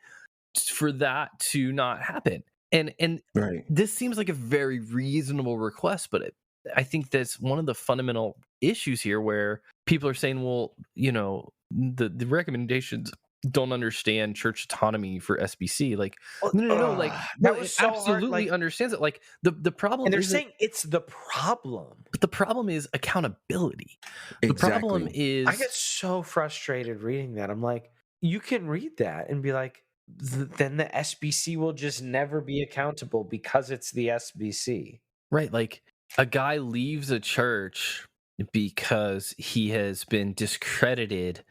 for that to not happen? And right. This seems like a very reasonable request, but I think that's one of the fundamental issues here where people are saying, well, the recommendations don't understand church autonomy for SBC. Like, no, like, that was so absolutely hard, understands it. Like, the problem, and they're saying it's the problem, but the problem is accountability. Exactly. The problem is, I get so frustrated reading that. I'm like, you can read that and be like, then the SBC will just never be accountable because it's the SBC. Right. Like, a guy leaves a church because he has been discredited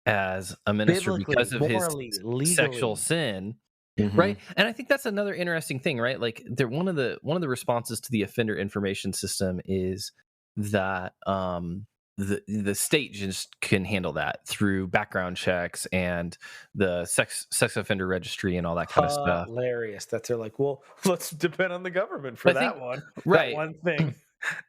as a minister because of his sexual sin. Right. And I think that's another interesting thing, right? Like, one of the responses to the offender information system is that the state just can handle that through background checks and the sex offender registry and all that kind of stuff. Hilarious that they're like, well, let's depend on the government for one. Right. That one thing.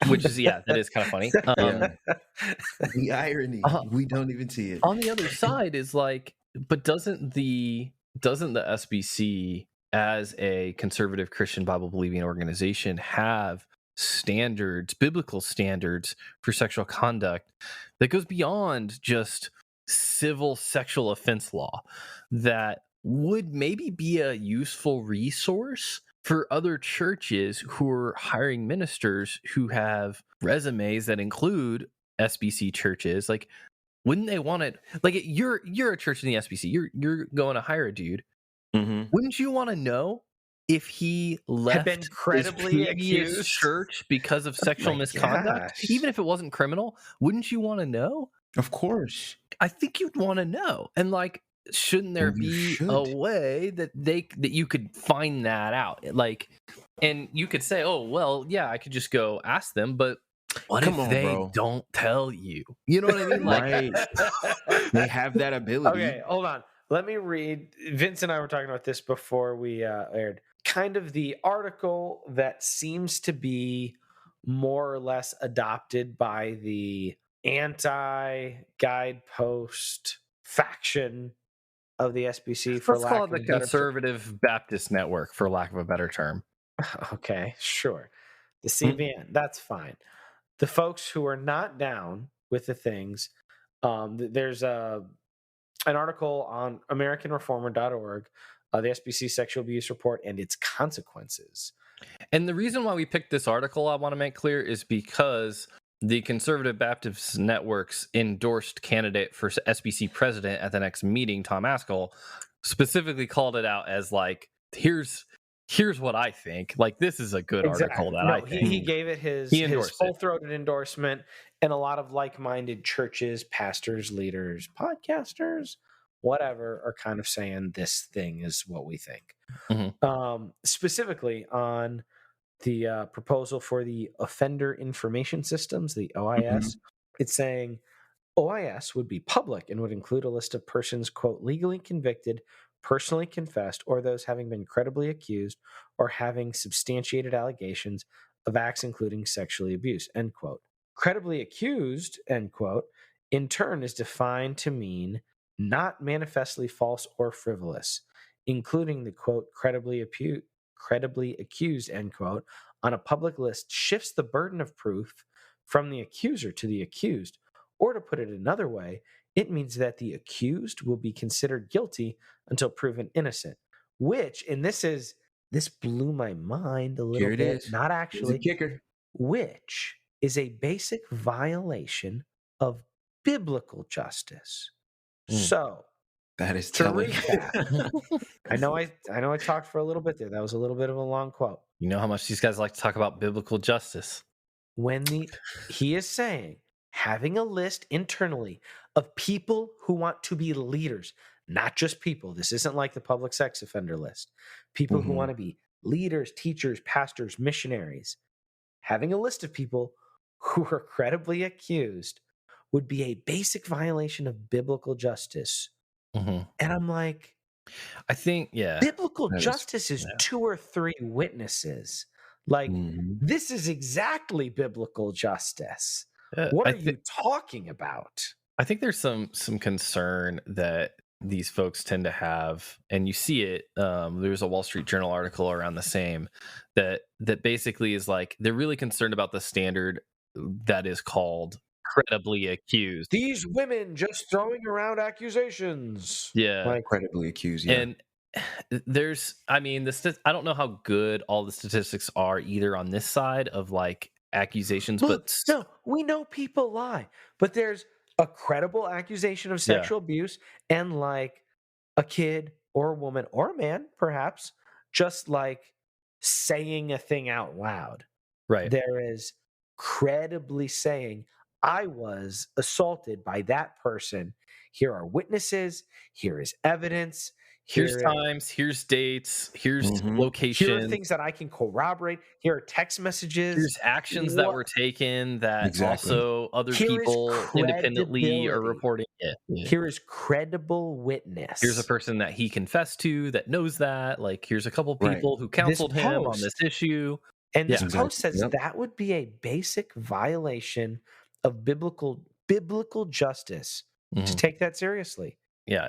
Which is, that is kind of funny. The irony, we don't even see it. On the other side is like, but doesn't the SBC as a conservative Christian Bible believing organization have standards, biblical standards for sexual conduct that goes beyond just civil sexual offense law that would maybe be a useful resource for other churches who are hiring ministers who have resumes that include SBC churches? Like, wouldn't they want it? Like, you're a church in the SBC. You're going to hire a dude. Wouldn't you want to know if he left been credibly accused church because of sexual misconduct? Gosh. Even if it wasn't criminal, wouldn't you want to know? Of course. I think you'd want to know. And like, shouldn't there be a way that you could find that out? Like, and you could say, oh, well, yeah, I could just go ask them, but what if they don't tell you? You know what I mean? Like, right. They have that ability. Okay, hold on. let me read. Vince and I were talking about this before we aired. Kind of the article that seems to be more or less adopted by the anti-guidepost faction of the SBC, for Let's lack call of it the a better Conservative Baptist Network, for lack of a better term. Okay, sure. The CBN, that's fine. The folks who are not down with the things, there's an article on AmericanReformer.org, the SBC sexual abuse report and its consequences. And the reason why we picked this article, I want to make clear, is because the Conservative Baptist Network's endorsed candidate for SBC president at the next meeting, Tom Askell, specifically called it out as like, here's what I think. Like, this is a good article that I think. He gave it his full-throated endorsement, and a lot of like-minded churches, pastors, leaders, podcasters, whatever, are kind of saying this thing is what we think. Mm-hmm. Specifically on the proposal for the Offender Information Systems, the OIS, mm-hmm. It's saying OIS would be public and would include a list of persons, quote, legally convicted, personally confessed, or those having been credibly accused or having substantiated allegations of acts including sexual abuse, end quote. Credibly accused, end quote, in turn is defined to mean not manifestly false or frivolous, including the, quote, credibly accused, end quote, on a public list shifts the burden of proof from the accuser to the accused. Or to put it another way, it means that the accused will be considered guilty until proven innocent, which, and this blew my mind a little bit. Is. Not actually. Here's a kicker. Which is a basic violation of biblical justice. So that is telling. I know I talked for a little bit there. That was a little bit of a long quote. You know how much these guys like to talk about biblical justice. He is saying having a list internally of people who want to be leaders, not just people. This isn't like the public sex offender list. People mm-hmm. who want to be leaders, teachers, pastors, missionaries. Having a list of people who are credibly accused would be a basic violation of biblical justice. Mm-hmm. And I'm like, I think, yeah. Biblical justice is 2 or 3 witnesses. Like, mm-hmm. This is exactly biblical justice. What are you talking about? I think there's some concern that these folks tend to have, and you see it. There's a Wall Street Journal article around the same that basically is like they're really concerned about the standard that is called credibly accused. These women just throwing around accusations. Yeah, like credibly accused. Yeah. And I don't know how good all the statistics are either on this side of like accusations. Look, no, we know people lie, but there's a credible accusation of sexual abuse, and like a kid or a woman or a man, perhaps, just like saying a thing out loud. Right. There is credibly saying, I was assaulted by that person. Here are witnesses. Here is evidence. Here's times, here's dates, here's locations. Here are things that I can corroborate. Here are text messages. Here's actions that were taken that also other people independently are reporting it. Yeah. Here is credible witness. Here's a person that he confessed to that knows that. Like, here's a couple people who counseled him on this issue. And this post says that would be a basic violation of biblical justice to take that seriously. Yeah,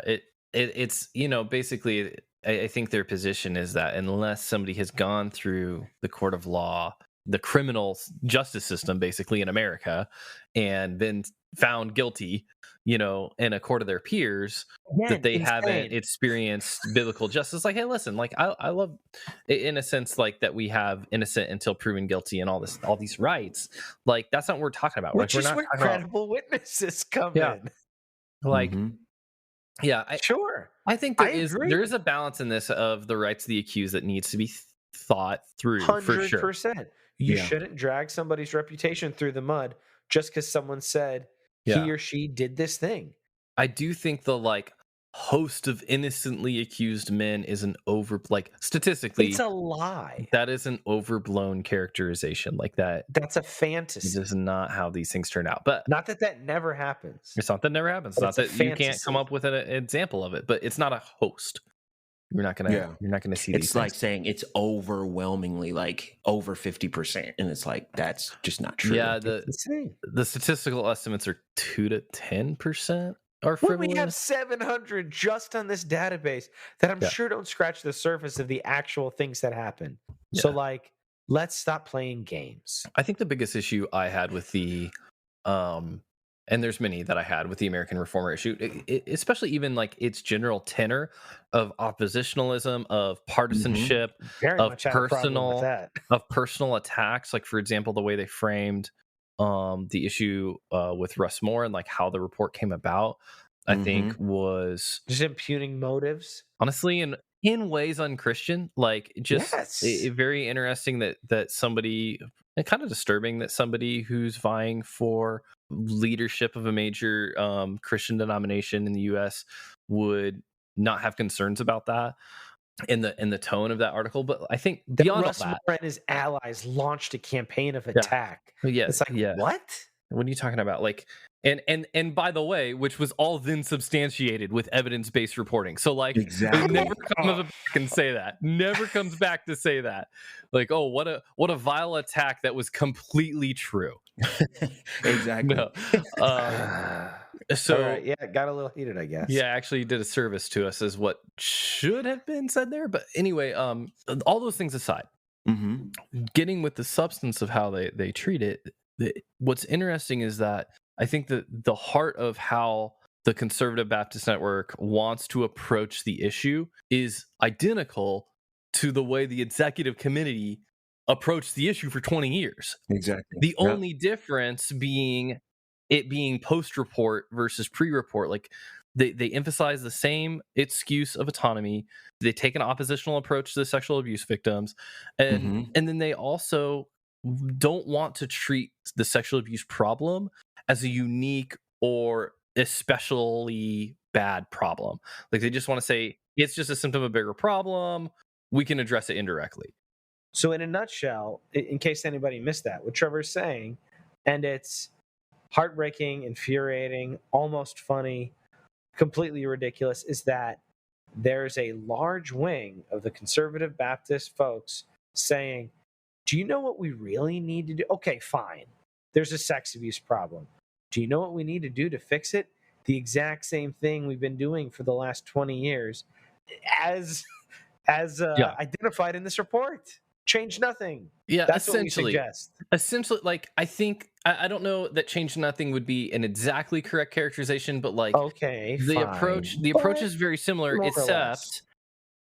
it's basically I think their position is that unless somebody has gone through the court of law, the criminal justice system basically in America, and been found guilty, in a court of their peers, that they haven't experienced biblical justice. Like, hey, listen, like I love, in a sense, like that we have innocent until proven guilty and all these rights. Like, that's not what we're talking about. Which like, is where credible witnesses come in. Like, yeah, sure. I think there is a balance in this of the rights of the accused that needs to be thought through. 100%. For sure. You shouldn't drag somebody's reputation through the mud just because someone said he or she did this thing. I do think the host of innocently accused men is an statistically, it's a lie. That is an overblown characterization. Like that. That's a fantasy. This is not how these things turn out. But not that never happens. It's not that never happens. It's not that you can't come up with an example of it, but it's not a host. You're not gonna see. It's like saying it's overwhelmingly like over 50%, and it's like that's just not true. Yeah, the statistical estimates are 2 to 10% are frivolous. When we have 700 just on this database that I'm sure don't scratch the surface of the actual things that happen. Yeah. So like, let's stop playing games. I think the biggest issue I had with the and there's many that I had with the American Reformer issue, especially even like its general tenor of oppositionalism, of partisanship, of personal attacks. Like, for example, the way they framed the issue with Russ Moore and like how the report came about, I think was just impugning motives. Honestly, in ways unchristian, like just very interesting that somebody, and kind of disturbing that somebody who's vying for leadership of a major Christian denomination in the U.S. would not have concerns about that in the tone of that article. But I think beyond Russ Moore and his allies launched a campaign of attack. Yeah. It's like, what? What are you talking about? Like, and by the way, which was all then substantiated with evidence-based reporting. So like, it never comes back and say that. Never comes back to say that. Like, oh, what a vile attack that was completely true. Exactly. No. So got a little heated, I guess. Yeah, actually did a service to us as what should have been said there. But anyway, all those things aside, getting with the substance of how they treat it, what's interesting is that I think that the heart of how the Conservative Baptist Network wants to approach the issue is identical to the way the executive committee approached the issue for 20 years. Exactly. The only difference being it being post-report versus pre-report. Like they emphasize the same excuse of autonomy. They take an oppositional approach to the sexual abuse victims, and then they also don't want to treat the sexual abuse problem as a unique or especially bad problem. Like they just want to say it's just a symptom of a bigger problem. We can address it indirectly. So in a nutshell, in case anybody missed that, what Trevor's saying, and it's heartbreaking, infuriating, almost funny, completely ridiculous, is that there's a large wing of the Conservative Baptist folks saying, do you know what we really need to do? Okay, fine. There's a sex abuse problem. Do you know what we need to do to fix it? The exact same thing we've been doing for the last 20 years as identified in this report. Change nothing. Yeah, that's essentially what we suggest. Essentially, like I don't know that change nothing would be an exactly correct characterization, but like the approach is very similar, except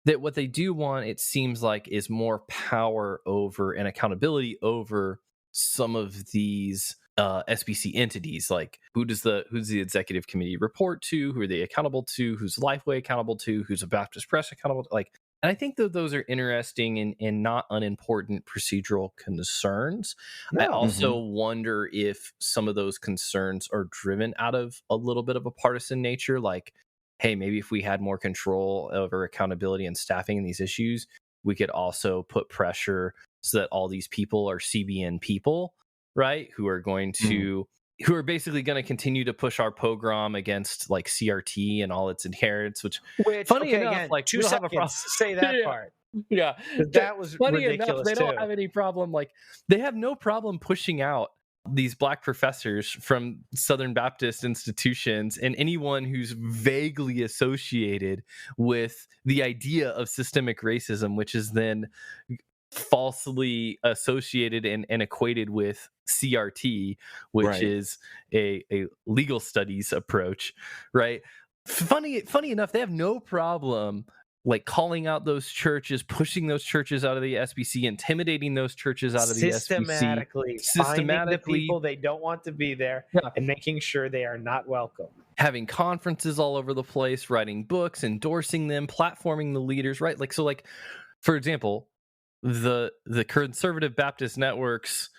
that what they do want, it seems like, is more power over and accountability over some of these SBC entities. Like who's the executive committee report to? Who are they accountable to? Who's Lifeway accountable to? Who's a Baptist Press accountable to? Like, and I think that those are interesting and not unimportant procedural concerns. No. I also wonder if some of those concerns are driven out of a little bit of a partisan nature. Like, hey, maybe if we had more control over accountability and staffing in these issues, we could also put pressure so that all these people are CBN people, right? Who are going to, who are basically going to continue to push our pogrom against like CRT and all its adherents, which funny enough, again, like 2 seconds, say that part. Yeah. That was funny ridiculous enough. They don't have any problem. Like they have no problem pushing out these black professors from Southern Baptist institutions and anyone who's vaguely associated with the idea of systemic racism, which is then falsely associated and equated with CRT, which is a legal studies approach, right? Funny enough, they have no problem like calling out those churches, pushing those churches out of the SBC, intimidating those churches out of the SBC, finding the people they don't want to be there, and making sure they are not welcome. Having conferences all over the place, writing books, endorsing them, platforming the leaders, right? Like so, like for example, the Conservative Baptist Network's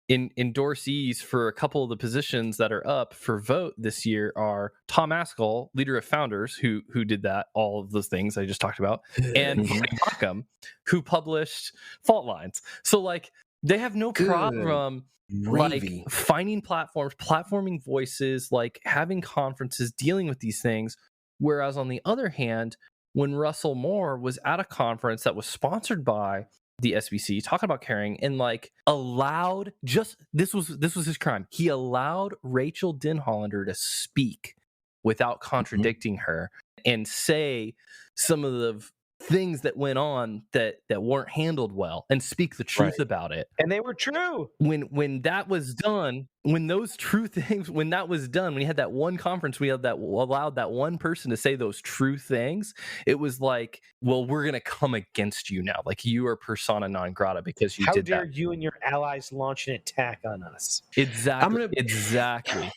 endorsees for a couple of the positions that are up for vote this year are Tom Askell, leader of Founders, who did that, all of those things I just talked about, and Vonnie Baucham, who published Fault Lines. So like they have no problem like finding platforms, platforming voices, like having conferences, dealing with these things. Whereas on the other hand, when Russell Moore was at a conference that was sponsored by the SBC, talking about caring, and like allowed this was his crime. He allowed Rachel Denhollander to speak without contradicting her and say some of the things that went on that weren't handled well and speak the truth about it. And they were true. When that was done, when those true things, when that was done, when we had that one conference, we had that allowed that one person to say those true things, it was like, well, we're going to come against you now. Like you are persona non grata because you did that. How dare you and your allies launch an attack on us? Exactly. Exactly.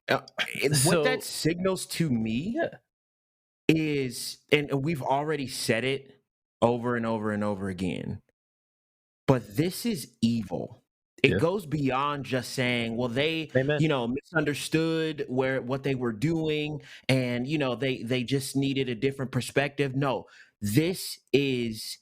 What that signals to me is, and we've already said it over and over and over again, but this is evil. It goes beyond just saying, well, they misunderstood what they were doing, and they just needed a different perspective. No, this is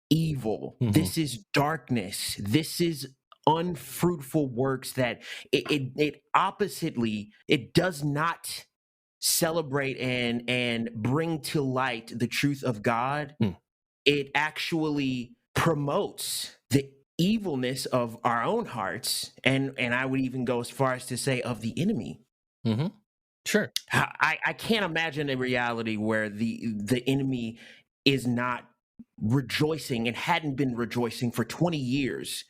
evil. This is darkness. This is unfruitful works that it oppositely, it does not celebrate and bring to light the truth of God. It actually promotes the evilness of our own hearts, and I would even go as far as to say of the enemy. Sure. I can't imagine a reality where the enemy is not rejoicing and hadn't been rejoicing for 20 years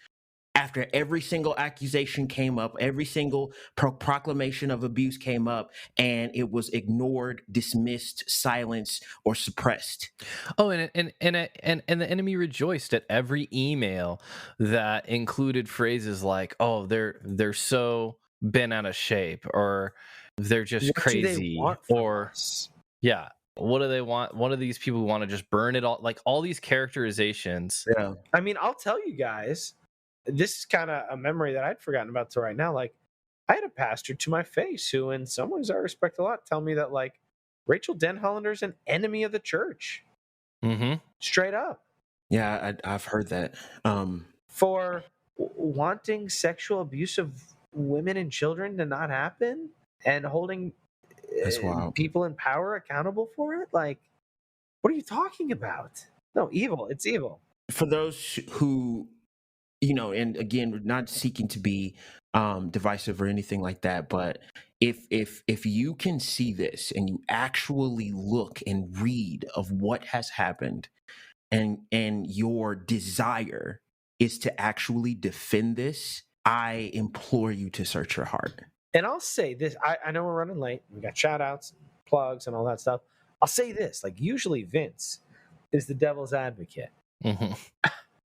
after every single accusation came up, every single proclamation of abuse came up, and it was ignored, dismissed, silenced, or suppressed. Oh, and the enemy rejoiced at every email that included phrases like, "Oh, they're so bent out of shape," or "They're just what crazy," or us? What do they want? What are these people who want to just burn it all? Like all these characterizations. Yeah. I mean, I'll tell you guys, this is kind of a memory that I'd forgotten about till right now. Like, I had a pastor to my face who, in some ways I respect a lot, tell me that, like, Rachel Denhollander's an enemy of the church. Straight up. Yeah, I've heard that. For wanting sexual abuse of women and children to not happen and holding people in power accountable for it? Like, what are you talking about? No, evil. It's evil. For those who... and again, we're not seeking to be divisive or anything like that, but if you can see this and you actually look and read of what has happened, and your desire is to actually defend this, I implore you to search your heart. And I'll say this, I know we're running late. We got shout outs, plugs, and all that stuff. I'll say this, like, usually Vince is the devil's advocate.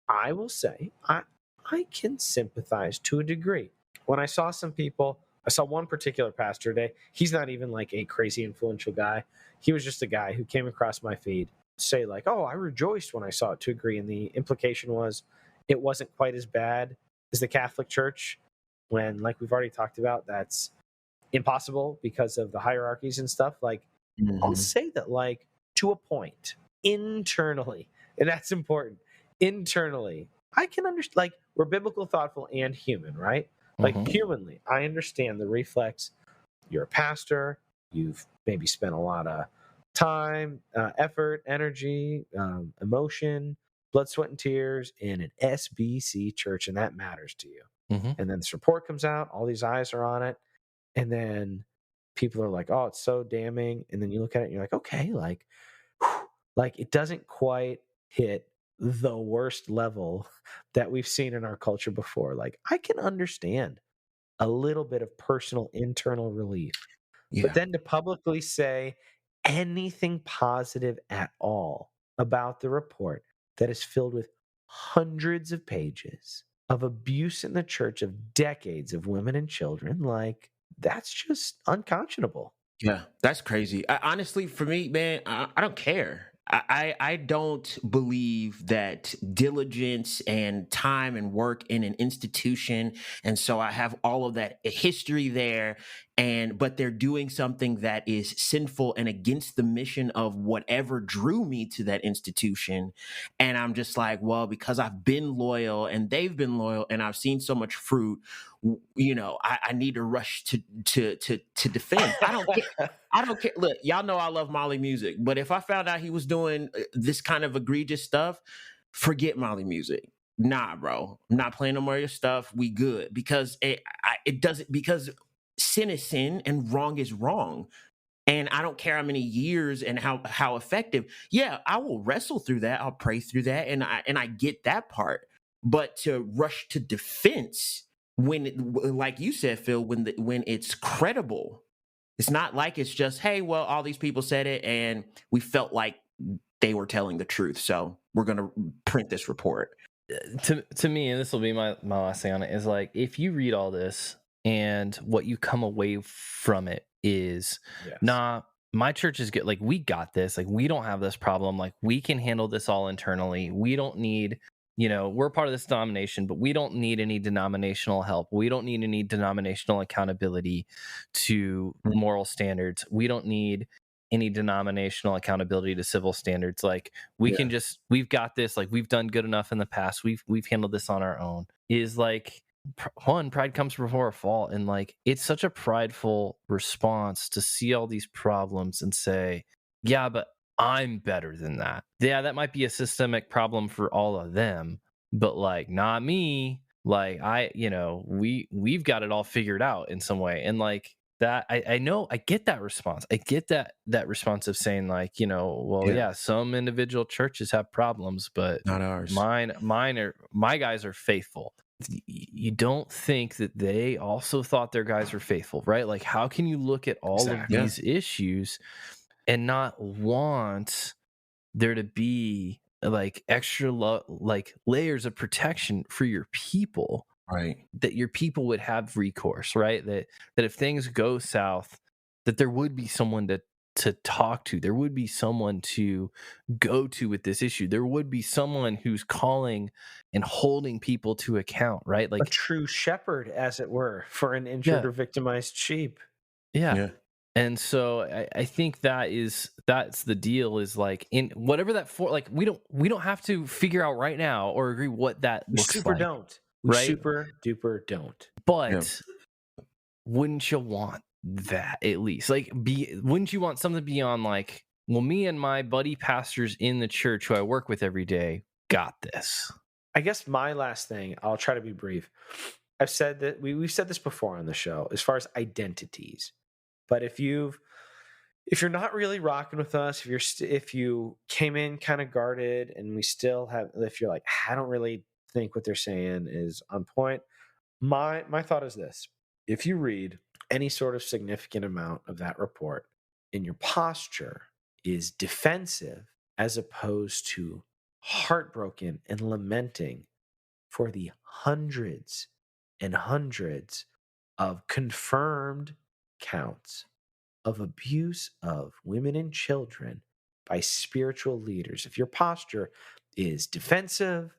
I will say, I can sympathize to a degree. When I saw some people, I saw one particular pastor today. He's not even like a crazy influential guy. He was just a guy who came across my feed, say like, "Oh, I rejoiced when I saw it," to agree. And the implication was it wasn't quite as bad as the Catholic Church, when, like we've already talked about, that's impossible because of the hierarchies and stuff. Like, I'll say that, like, to a point, internally, and that's important, internally, I can understand, like, we're biblical, thoughtful, and human, right? Like, humanly, I understand the reflex. You're a pastor. You've maybe spent a lot of time, effort, energy, emotion, blood, sweat, and tears in an SBC church, and that matters to you. And then this report comes out, all these eyes are on it, and then people are like, "Oh, it's so damning." And then you look at it and you're like, okay, like, whew, like, it doesn't quite hit the worst level that we've seen in our culture before. Like, I can understand a little bit of personal internal relief. But then to publicly say anything positive at all about the report that is filled with hundreds of pages of abuse in the church of decades of women and children, like, that's just unconscionable. Yeah, that's crazy. Honestly, for me, man, I don't care. I don't believe that diligence and time and work in an institution, and so I have all of that history there, but they're doing something that is sinful and against the mission of whatever drew me to that institution, and I'm just like, well, because I've been loyal and they've been loyal, and I've seen so much fruit, I need to rush to defend. I don't care. I don't care. Look, y'all know I love Molly Music, but if I found out he was doing this kind of egregious stuff, forget Molly Music. Nah, bro, I'm not playing no more of your stuff. We good, because it doesn't, because sin is sin and wrong is wrong. And I don't care how many years and how effective. Yeah, I will wrestle through that. I'll pray through that, and I get that part. But to rush to defense when, like you said, Phil, when it's credible. It's not like it's just, hey, well, all these people said it and we felt like they were telling the truth, so we're going to print this report. To me, and this will be my last thing on it, is like, if you read all this and what you come away from it is, nah, my church is good. Like, we got this. Like, we don't have this problem. Like, we can handle this all internally. We don't need... we're part of this denomination, but we don't need any denominational help. We don't need any denominational accountability to moral standards. We don't need any denominational accountability to civil standards. Like, we've got this. Like, we've done good enough in the past. We've handled this on our own. Is like, one, pride comes before a fall, and like, it's such a prideful response to see all these problems and say, yeah, but I'm better than that. Yeah, that might be a systemic problem for all of them, but like, not me. Like, we've got it all figured out in some way. And like that, I know, I get that response. I get that response of saying like, some individual churches have problems, but not ours. My guys are faithful. You don't think that they also thought their guys were faithful, right? Like, how can you look at all of these issues and not want there to be like extra like layers of protection for your people, right? That your people would have recourse, right? That if things go south, that there would be someone to talk to. There would be someone to go to with this issue. There would be someone who's calling and holding people to account, right? Like a true shepherd, as it were, for an injured or victimized sheep. Yeah. And so I think that's the deal, is like, in whatever that like, we don't have to figure out right now or agree what that looks like. We super duper don't. But wouldn't you want that at least? Like, wouldn't you want something beyond like, well, me and my buddy pastors in the church who I work with every day got this? I guess my last thing, I'll try to be brief. I've said that we've said this before on the show as far as identities. But if you're not really rocking with us, if you came in kind of guarded, and we still have, if you're like, I don't really think what they're saying is on point, my thought is this: if you read any sort of significant amount of that report, and your posture is defensive as opposed to heartbroken and lamenting for the hundreds and hundreds of confirmed counts of abuse of women and children by spiritual leaders, if your posture is defensive,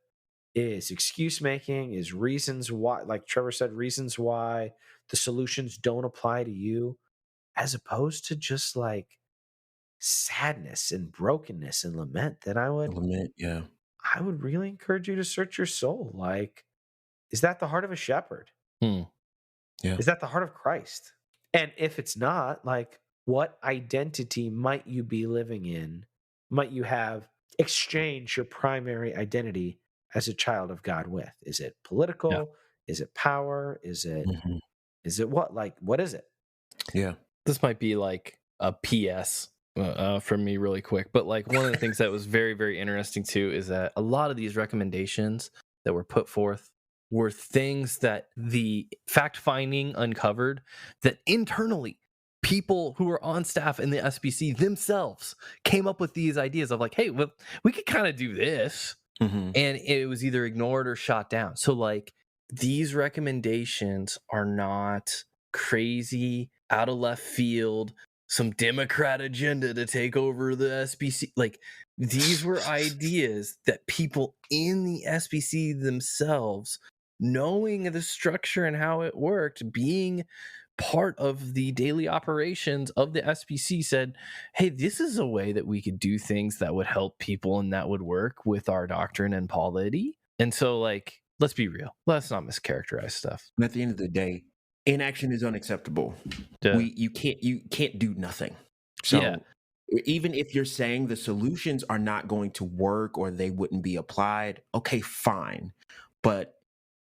is excuse making, is reasons why, like Trevor said, reasons why the solutions don't apply to you, as opposed to just like sadness and brokenness and lament, then I would really encourage you to search your soul. Like, is that the heart of a shepherd? Is that the heart of Christ? And if it's not, like, what identity might you be living in? Might you have exchanged your primary identity as a child of God with? Is it political? Yeah. Is it power? Is it is it what? Like, what is it? Yeah. This might be like a PS from me really quick, but like, one of the things that was very, very interesting too is that a lot of these recommendations that were put forth were things that the fact-finding uncovered that internally people who were on staff in the SBC themselves came up with these ideas of like, hey, well, we could kind of do this. And it was either ignored or shot down. So like, these recommendations are not crazy, out of left field, some Democrat agenda to take over the SBC. Like, these were ideas that people in the SBC themselves, knowing the structure and how it worked, being part of the daily operations of the SBC, said, hey, this is a way that we could do things that would help people and that would work with our doctrine and polity. And so, like, let's be real. Let's not mischaracterize stuff. At the end of the day, inaction is unacceptable. Yeah. You can't do nothing. So even if you're saying the solutions are not going to work or they wouldn't be applied, okay, fine. But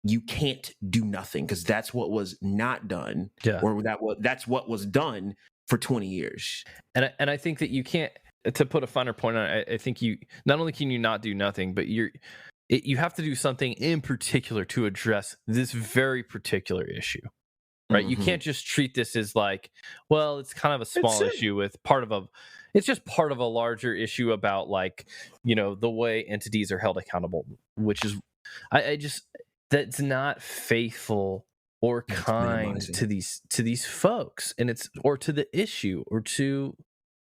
you can't do nothing, because that's what was not done, or that's what was done for 20 years. And I think that you can't, to put a finer point on it, I think you not only can you not do nothing, but you have to do something in particular to address this very particular issue, right? Mm-hmm. You can't just treat this as like, well, it's kind of a small issue with it's just part of a larger issue about, like, you know, the way entities are held accountable, which is, that's not faithful or kind to these folks, and it's, or to the issue, or to,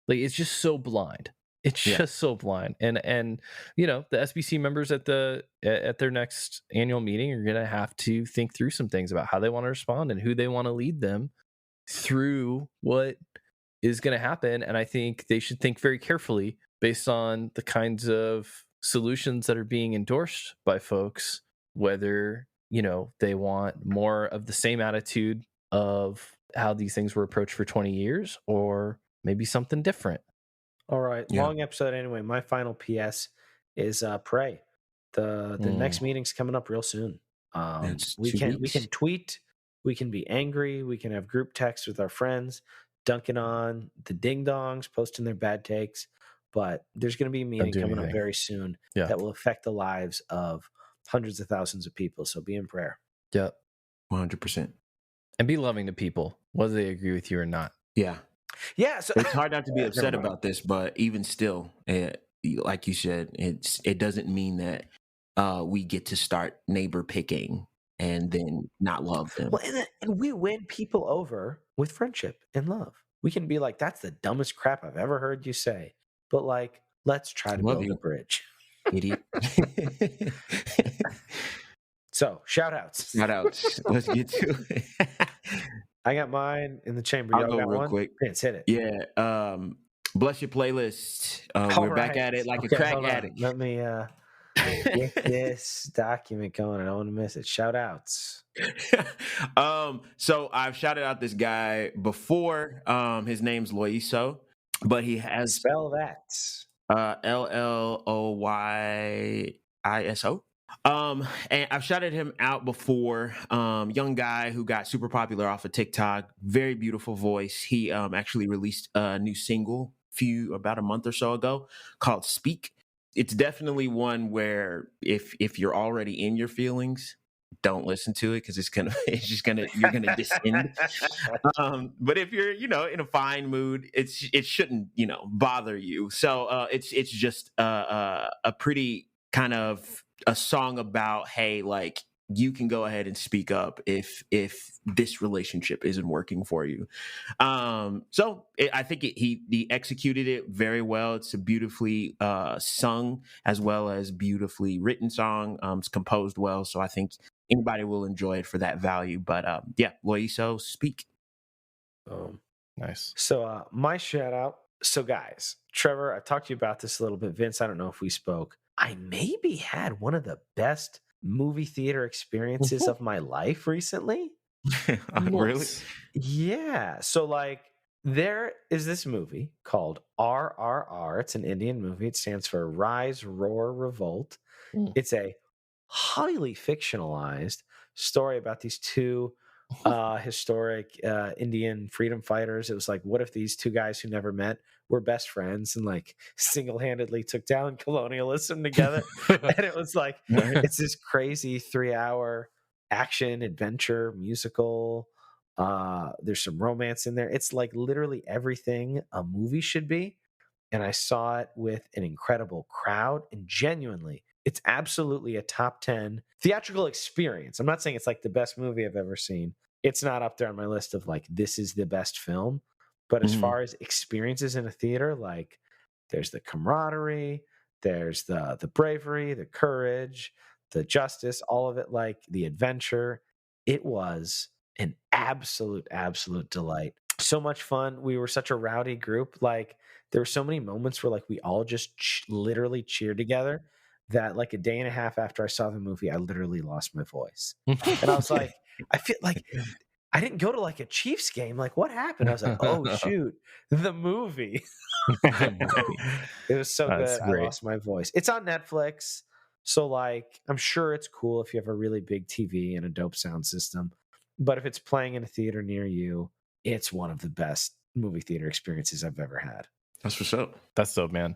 like, it's just so blind. It's just so blind. And you know, the SBC members at their next annual meeting are gonna have to think through some things about how they want to respond and who they want to lead them through what is going to happen. And I think they should think very carefully based on the kinds of solutions that are being endorsed by folks, whether, you know, they want more of the same attitude of how these things were approached for 20 years, or maybe something different. All right. Long episode anyway. My final PS is pray. The next meeting's coming up real soon. We can tweet, we can be angry, we can have group text with our friends, dunking on the ding dongs, posting their bad takes. But there's going to be a meeting coming up very soon that will affect the lives of hundreds of thousands of people. So be in prayer. Yep. 100%. And be loving to people, whether they agree with you or not. Yeah. Yeah. So it's hard not to be upset about this, but even still, like you said, it doesn't mean that we get to start neighbor picking and then not love them. Well, and we win people over with friendship and love. We can be like, that's the dumbest crap I've ever heard you say. But, like, let's try to build a bridge. Idiot. So, shout-outs. Shout-outs. Let's get to it. I got mine in the chamber. I'll go real quick. Let's hit it. Yeah. Bless your playlist. We're back at it like a crack addict. Let me get this document going. I don't want to miss it. Shout-outs. So I've shouted out this guy before. His name's Loiso, but he has... Spell that. Loyiso. And I've shouted him out before. Young guy who got super popular off of TikTok. Very beautiful voice. He actually released a new single about a month or so ago called Speak. It's definitely one where if you're already in your feelings, don't listen to it, because you're gonna descend. But if you're, in a fine mood, it shouldn't, bother you. So it's just a pretty kind of a song about, hey, like, you can go ahead and speak up if this relationship isn't working for you. So I think he executed it very well. It's a beautifully sung as well as beautifully written song. It's composed well, so I think anybody will enjoy it for that value. But Loiso, Speak. Nice. So my shout out. So guys, Trevor, I talked to you about this a little bit. Vince, I don't know if we spoke. I maybe had one of the best movie theater experiences of my life recently. Really? Yeah. So, like, there is this movie called RRR. It's an Indian movie. It stands for Rise, Roar, Revolt. It's a highly fictionalized story about these two historic Indian freedom fighters. It was like, what if these two guys who never met were best friends and, like, single-handedly took down colonialism together? And it was like, it's this crazy 3-hour action adventure musical. There's some romance in there. It's like literally everything a movie should be. And I saw it with an incredible crowd, and genuinely, it's absolutely a top 10 theatrical experience. I'm not saying it's like the best movie I've ever seen. It's not up there on my list of, like, this is the best film. But as far as experiences in a theater, like there's the camaraderie, there's the bravery, the courage, the justice, all of it, like the adventure. It was an absolute delight. So much fun. We were such a rowdy group. Like there were so many moments where like we all just literally cheered together that like a day and a half after I saw the movie, I literally lost my voice. And I was like, I feel like I didn't go to like a Chiefs game. Like what happened? I was like, oh shoot, the movie. It was so good. Great. I lost my voice. It's on Netflix. So like, I'm sure it's cool if you have a really big TV and a dope sound system. But if it's playing in a theater near you, it's one of the best movie theater experiences I've ever had. That's for sure. That's dope, man.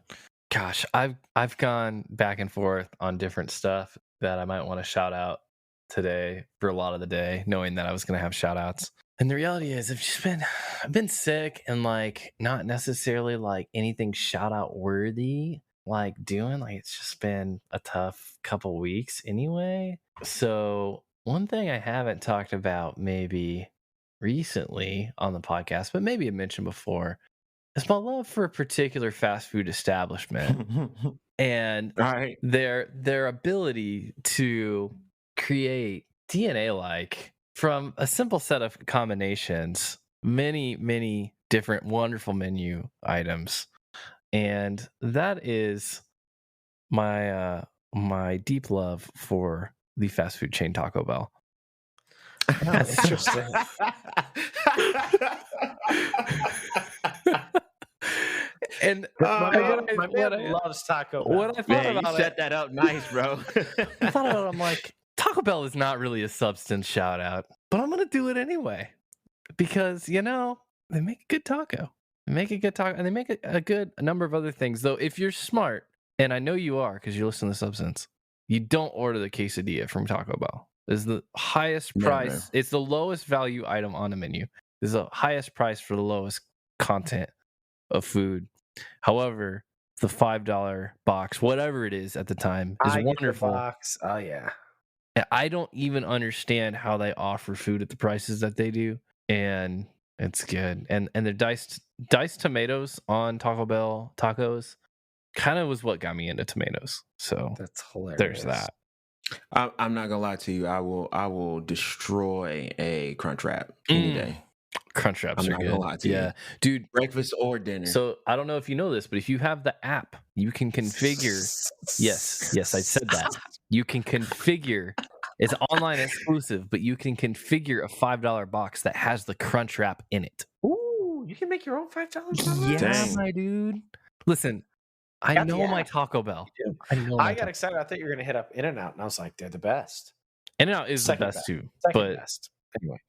Gosh, I've gone back and forth on different stuff that I might want to shout out today for a lot of the day, knowing that I was going to have shout outs. And the reality is I've been sick and like not necessarily like anything shout out worthy like doing. Like it's just been a tough couple weeks anyway. So one thing I haven't talked about maybe recently on the podcast, but maybe I mentioned before, is my love for a particular fast food establishment and their ability to create DNA like from a simple set of combinations, many different wonderful menu items. And that is my my deep love for the fast food chain Taco Bell. Oh, interesting. And my man loves Taco Bell. What I thought about you set that up nice, bro. I thought about it, I'm like, Taco Bell is not really a substance shout out, but I'm gonna do it anyway because they make a good taco. They make a good taco, and they make a good number of other things. Though, if you're smart, and I know you are because you listen to Substance, you don't order the quesadilla from Taco Bell. It's the highest price. Never. It's the lowest value item on the menu. It's the highest price for the lowest content of food. However, the $5 box, whatever it is at the time, is wonderful. The box. Oh yeah. And I don't even understand how they offer food at the prices that they do, and it's good. And their diced tomatoes on Taco Bell tacos kind of was what got me into tomatoes. So that's hilarious. There's that. I'm not gonna lie to you. I will destroy a Crunchwrap any day. Crunchwraps are good. I'm not gonna lie to you. Dude, breakfast or dinner. So I don't know if you know this, but if you have the app, you can configure. Yes, I said that. You can configure. It's online exclusive, but you can configure a $5 box that has the Crunchwrap in it. Ooh, you can make your own $5 box? Yeah, my dude. Listen, I know my Taco Bell. I got excited. I thought you were going to hit up In-N-Out, and I was like, they're the best. In-N-Out is the best too. Second best. Anyway,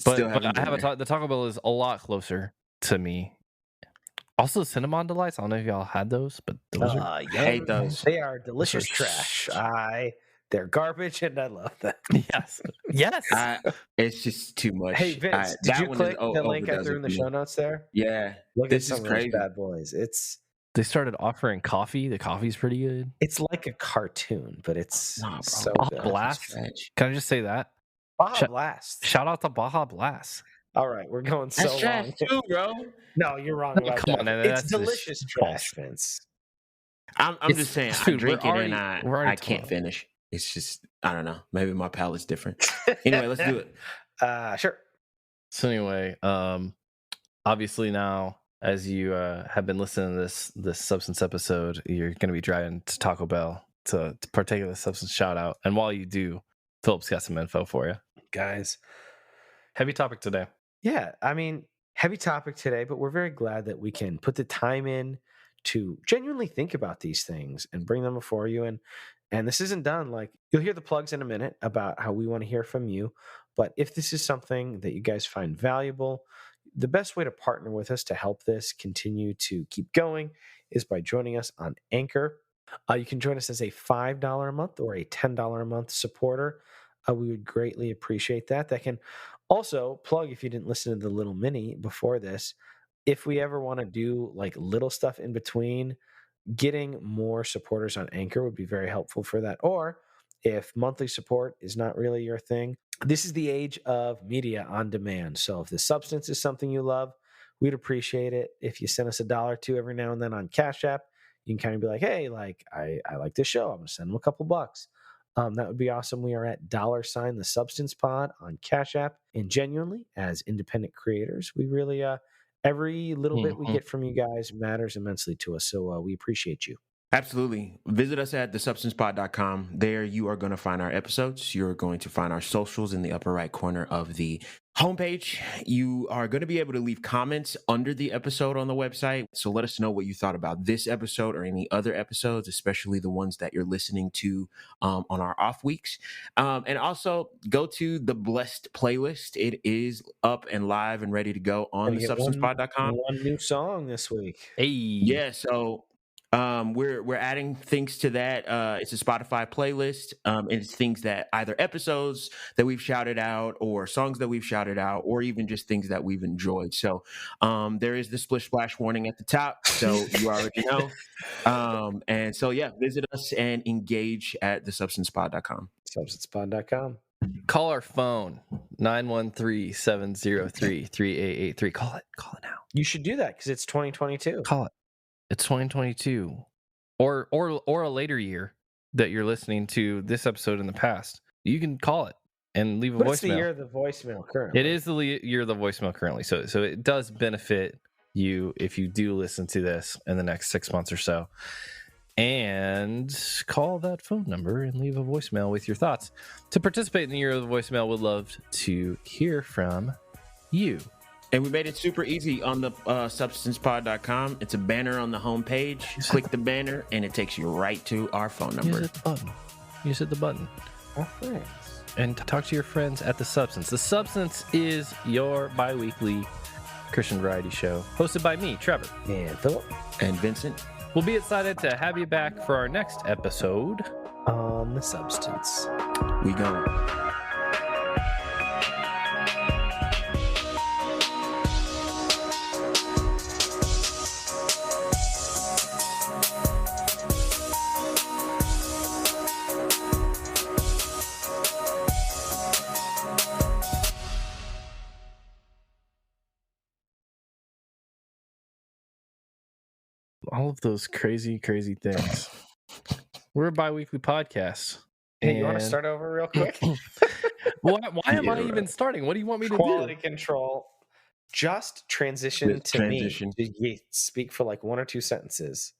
but I have the Taco Bell is a lot closer to me. Also, Cinnamon Delights. I don't know if y'all had those, but those I hate those. They are delicious trash. They're garbage, and I love them. Yes. It's just too much. Hey Vince, did you click the link I threw in the show notes there? Yeah, look at some of those bad boys. They started offering coffee. The coffee's pretty good. It's like a cartoon, but it's so good. Blast. Can I just say that? Baja Blast. Shout out to Baja Blast. All right, we're going so long. Trash too, bro. No, you're wrong about that. It's delicious trash, Vince. I'm just saying, I drink it and I can't finish. It's just, I don't know. Maybe my palate's different. Anyway, let's do it. Sure. So anyway, obviously now, as you have been listening to this Substance episode, you're going to be driving to Taco Bell to partake of the Substance shout out. And while you do, Philip's got some info for you. Guys, heavy topic today. Yeah, I mean, heavy topic today, but we're very glad that we can put the time in to genuinely think about these things and bring them before you. And this isn't done. Like, you'll hear the plugs in a minute about how we want to hear from you. But if this is something that you guys find valuable, the best way to partner with us to help this continue to keep going is by joining us on Anchor. You can join us as a $5 a month or a $10 a month supporter. We would greatly appreciate that. That can also plug, if you didn't listen to the little mini before this, if we ever want to do like little stuff in between, getting more supporters on Anchor would be very helpful for that. Or if monthly support is not really your thing, this is the age of media on demand. So if the Substance is something you love, we'd appreciate it if you send us $1 or $2 every now and then on Cash App. You can kind of be like, hey, like I like this show. I'm gonna send them a couple bucks. That would be awesome. We are at $the Substance Pod on Cash App. And genuinely, as independent creators, we really every little bit we get from you guys matters immensely to us. So we appreciate you. Absolutely. Visit us at thesubstancepod.com. There you are going to find our episodes. You're going to find our socials in the upper right corner of the homepage. You are going to be able to leave comments under the episode on the website. So let us know what you thought about this episode or any other episodes, especially the ones that you're listening to on our off weeks. And also go to the Blessed playlist. It is up and live and ready to go on thesubstancepod.com. One new song this week. Hey. Yeah, so we're adding things to that. It's a Spotify playlist. And it's things that either episodes that we've shouted out or songs that we've shouted out or even just things that we've enjoyed. So there is the splish splash warning at the top. So you already know. And so, yeah, visit us and engage at thesubstancepod.com. Substancepod.com. Call our phone, 913-703-3883. Call it now. You should do that because it's 2022. Call it. It's 2022, or a later year that you're listening to this episode in the past. You can call it and leave a voicemail. What's the year of the voicemail currently? It is the year of the voicemail currently. So it does benefit you if you do listen to this in the next 6 months or so. And call that phone number and leave a voicemail with your thoughts. To participate in the year of the voicemail, we'd love to hear from you. And we made it super easy on the substancepod.com. It's a banner on the homepage. Click the banner, and it takes you right to our phone number. Use the button. Our friends. And talk to your friends at The Substance. The Substance is your bi-weekly Christian variety show, hosted by me, Trevor. And Philip. And Vincent. We'll be excited to have you back for our next episode on The Substance. We go. All of those crazy things. We're a bi-weekly podcast. Hey, you want to start over real quick? Why am I even starting? What do you want me to do? Quality control. Just transition to me. Speak for like 1 or 2 sentences.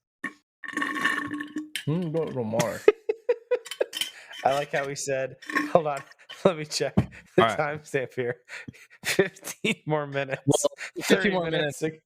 Lamar. I like how he said, hold on, let me check the timestamp here. 15 more minutes. Well, 15 more minutes ago.